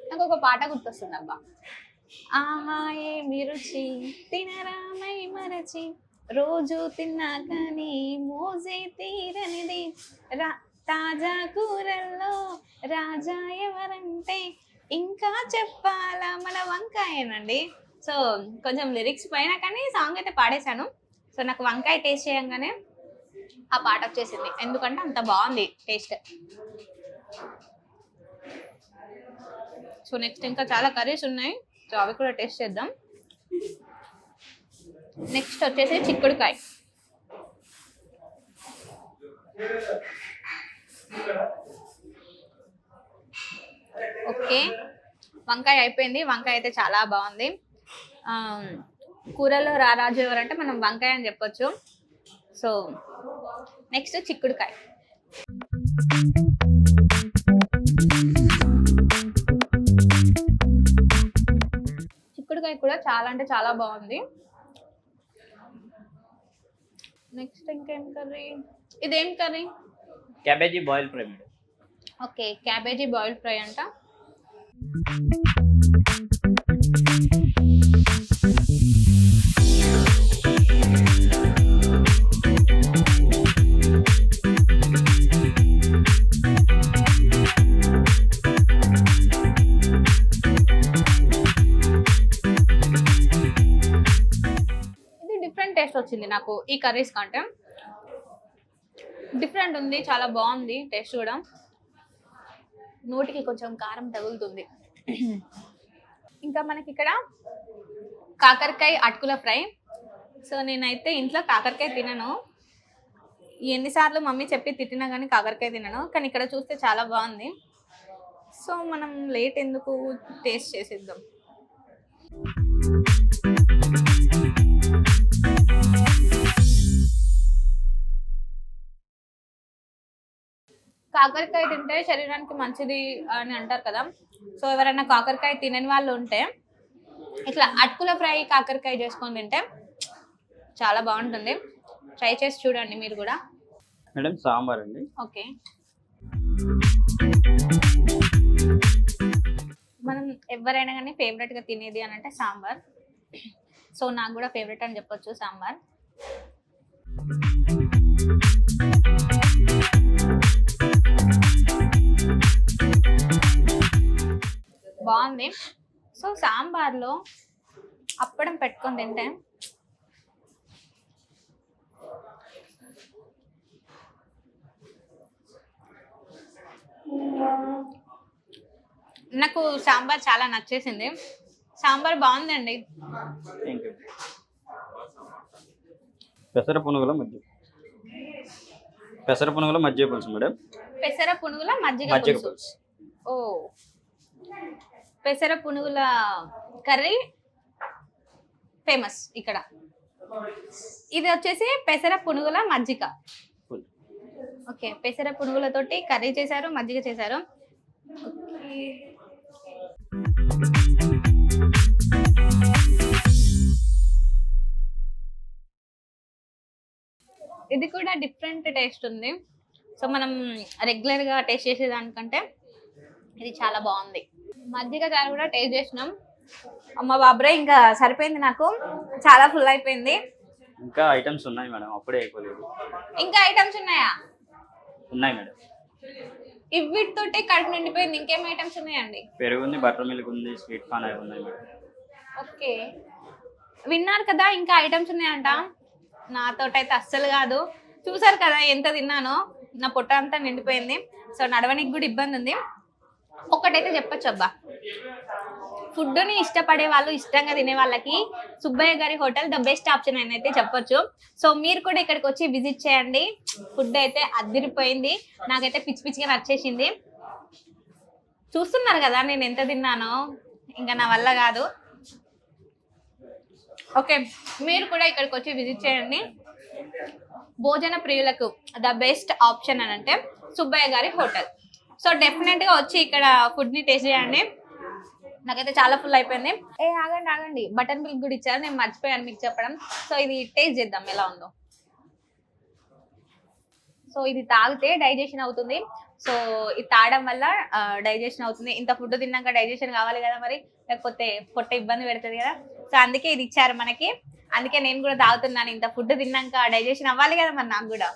నాకు ఒక పాట గుర్తొస్తుంది అబ్బా. ఆహా ఏమి రుచి తినరామై మరచి, రోజు తిన్నా కానీ మోజే తీరనిది, తాజా కూరల్లో రాజా ఎవరంటే ఇంకా చెప్పాలా మన వంకాయనండి. సో కొంచెం లిరిక్స్ పైన కానీ సాంగ్ అయితే పాడేశాను. సో నాకు వంకాయ టేస్ట్ చేయంగానే ఆ పాట వచ్చేసింది, ఎందుకంటే అంత బాగుంది టేస్ట్. సో నెక్స్ట్ ఇంకా చాలా కర్రీస్ ఉన్నాయి, సో అవి కూడా టేస్ట్ చేద్దాం. నెక్స్ట్ వచ్చేసి చిక్కుడుకాయ. ఓకే, వంకాయ అయిపోయింది. వంకాయ అయితే చాలా బాగుంది. కూరలో రారాజు ఎవరంటే మనం వంకాయ అని చెప్పొచ్చు. సో నెక్స్ట్ చిక్కుడుకాయ. చిక్కుడుకాయ కూడా చాలా అంటే చాలా బాగుంది. నెక్స్ట్ ఇంకేం కర్రీ? ఇదేం curry? Cabbage boil fry madam. Okay, cabbage boil fry అంట. ఇది డిఫరెంట్ టేస్ట్ వచ్చింది నాకు ఈ కర్రీస్ కంటే. డిఫరెంట్ ఉంది, చాలా బాగుంది టేస్ట్ కూడా. నోటికి కొంచెం కారం తగులుతుంది. ఇంకా మనకి ఇక్కడ కాకరకాయ అటుకుల ఫ్రై. సో నేనైతే ఇంట్లో కాకరకాయ తినను, ఎన్నిసార్లు మమ్మీ చెప్పి తిట్టినా కానీ కాకరకాయ తినను, కానీ ఇక్కడ చూస్తే చాలా బాగుంది. సో మనం లేట్ ఎందుకు, టేస్ట్ చేసేద్దాం. కాకరకాయ తింటే శరీరానికి మంచిది అని అంటారు కదా. సో ఎవరైనా కాకరకాయ తినని వాళ్ళు ఉంటే ఇట్లా అటుకుల ఫ్రై కాకరకాయ చేసుకొని తింటే చాలా బాగుంటుంది. ట్రై చేసి చూడండి మీరు కూడా. మేడం సాంబార్ అండి. ఓకే, మనం ఎవరైనా కానీ ఫేవరెట్గా తినేది అని అంటే సాంబార్. సో నాకు కూడా ఫేవరెట్ అని చెప్పొచ్చు సాంబార్. బాగుంది. సో సాంబార్లో అప్పడం పెట్టుకొని తింటే నాకు సాంబార్ చాలా నచ్చేసింది. సాంబార్ బాగుందండి. Thank you. పెసర పునుగుల మజ్జిగ పులుసు మేడం. పెసర పునుగుల మజ్జిగ పులుసు. ఓ, పెసర పునుగుల కర్రీ ఫేమస్ ఇక్కడ. ఇది వచ్చేసి పెసర పునుగుల మజ్జిగ. ఓకే, పెసర పునుగులతోటి కర్రీ చేశారు, మజ్జిగ చేశారు. ఇది కూడా కూడా డిఫరెంట్ టేస్ట్ ఉంది. సో మనం రెగ్యులర్గా టేస్ట్ చేసేదానికంటే ఇది చాలా బాగుంది. మజ్జిగ చారు కూడా టేస్ట్ చేసినాం. అమ్మ బాబ్రే ఇంకా సరిపోయింది, నాకు చాలా ఫుల్ అయిపోయింది. ఇంకా ఐటమ్స్ ఉన్నాయి మేడం, అప్పుడే అయిపోలేదు. ఇంకా ఐటమ్స్ ఉన్నాయా? ఉన్నాయి మేడం. ఇవిటితోటే కడుపు నిండిపోయింది. ఇంకేం ఐటమ్స్ ఉన్నాయండి? పెరుగు ఉంది, బటర్ మిల్క్ ఉంది, స్వీట్ కార్న్ అవి ఉన్నాయి మేడం. ఓకే, విన్నారు కదా ఇంకా ఐటమ్స్ ఉన్నాయంట. నాతోటైతే అస్సలు కాదు. చూసారు కదా ఎంత తిన్నానో, నా పొట్ట అంతా నిండిపోయింది. సో నడవనికి కూడా ఇబ్బంది ఉంది. ఒక్కటైతే చెప్పచ్చు అబ్బా, ఫుడ్ని ఇష్టపడే వాళ్ళు, ఇష్టంగా తినే వాళ్ళకి సుబ్బయ్య గారి హోటల్ ద బెస్ట్ ఆప్షన్ అని అయితే చెప్పొచ్చు. సో మీరు కూడా ఇక్కడికి వచ్చి విజిట్ చేయండి. ఫుడ్ అయితే అదిరిపోయింది, నాకైతే పిచ్చి పిచ్చిగా నచ్చేసింది. చూస్తున్నారు కదా నేను ఎంత తిన్నానో, ఇంకా నా వల్ల కాదు. ఓకే, మీరు కూడా ఇక్కడికి వచ్చి విజిట్ చేయండి. భోజన ప్రియులకు ద బెస్ట్ ఆప్షన్ అని అంటే సుబ్బయ్య గారి హోటల్. సో డెఫినెట్గా వచ్చి ఇక్కడ ఫుడ్ని టేస్ట్ చేయండి. నాకైతే చాలా ఫుల్ అయిపోయింది. ఆగండి, బటర్ మిల్క్ కూడా ఇచ్చారు, నేను మర్చిపోయాను మీకు చెప్పడం. సో ఇది టేస్ట్ చేద్దాం ఎలా ఉందో. సో ఇది తాగితే డైజెషన్ అవుతుంది. సో ఇది తాగడం వల్ల డైజెషన్ అవుతుంది. ఇంత ఫుడ్ తిన్నాక డైజెషన్ కావాలి కదా మరి, లేకపోతే పొట్ట ఇబ్బంది పెడుతుంది కదా. సో అందుకే ఇది ఇచ్చారు మనకి, అందుకే నేను కూడా తాగుతున్నాను. ఇంత ఫుడ్ తిన్నాక డైజెషన్ అవ్వాలి కదా మరి నాకు కూడా.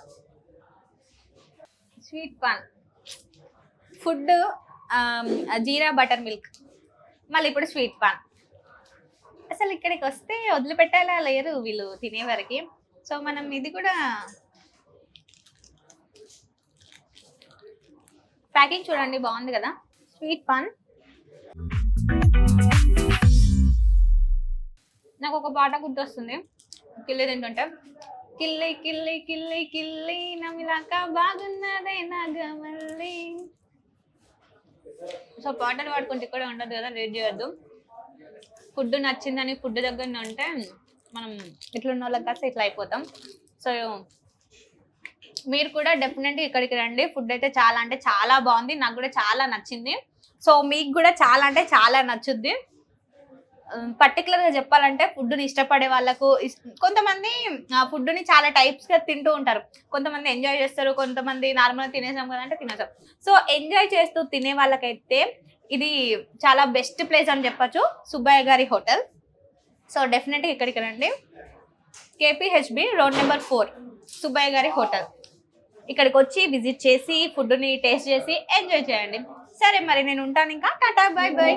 స్వీట్ పాన్, ఫుడ్, జీరా బటర్ మిల్క్, మళ్ళీ ఇప్పుడు స్వీట్ పాన్. అసలు ఇక్కడికి వస్తే వదిలిపెట్టేలా లేరు వీళ్ళు తినే వరకు. సో మనం ఇది కూడా ప్యాకింగ్ చూడండి, బాగుంది కదా. Sweet pan. నాకు ఒక పాట గుర్తొస్తుంది కిల్లి తింటుంటే, కిల్లి కిల్లి కిల్లి కిల్లి నమిలాక బాగున్నదే నాగమల్లి. సో పాటలు పాడుకుంటే ఇక్కడ ఉండదు కదా, లేట్ చేయొద్దు. ఫుడ్ నచ్చిందని ఫుడ్ దగ్గర ఉంటే మనం ఇట్లున్న వాళ్ళకి కాస్త ఇట్లా అయిపోతాం. సో మీరు కూడా డెఫినెట్గా ఇక్కడికి రండి. ఫుడ్ అయితే చాలా అంటే చాలా బాగుంది, నాకు కూడా చాలా నచ్చింది. సో మీకు కూడా చాలా అంటే చాలా నచ్చుద్ది. పర్టికులర్గా చెప్పాలంటే ఫుడ్ని ఇష్టపడే వాళ్ళకు, కొంతమంది ఫుడ్ని చాలా టైప్స్గా తింటూ ఉంటారు. కొంతమంది ఎంజాయ్ చేస్తారు, కొంతమంది నార్మల్గా తినేసాం కదా అంటే తినేసాం. సో ఎంజాయ్ చేస్తూ తినే వాళ్ళకైతే ఇది చాలా బెస్ట్ ప్లేస్ అని చెప్పచ్చు, సుబ్బయ్య గారి హోటల్. సో డెఫినెట్గా ఇక్కడికి రండి. KPHB రోడ్ నెంబర్ 4 సుబ్బయ్య గారి హోటల్. ఇక్కడికి వచ్చి విజిట్ చేసి ఫుడ్ని టేస్ట్ చేసి ఎంజాయ్ చేయండి. సరే మరి నేను ఉంటాను, ఇంకా టాటా, బాయ్ బాయ్.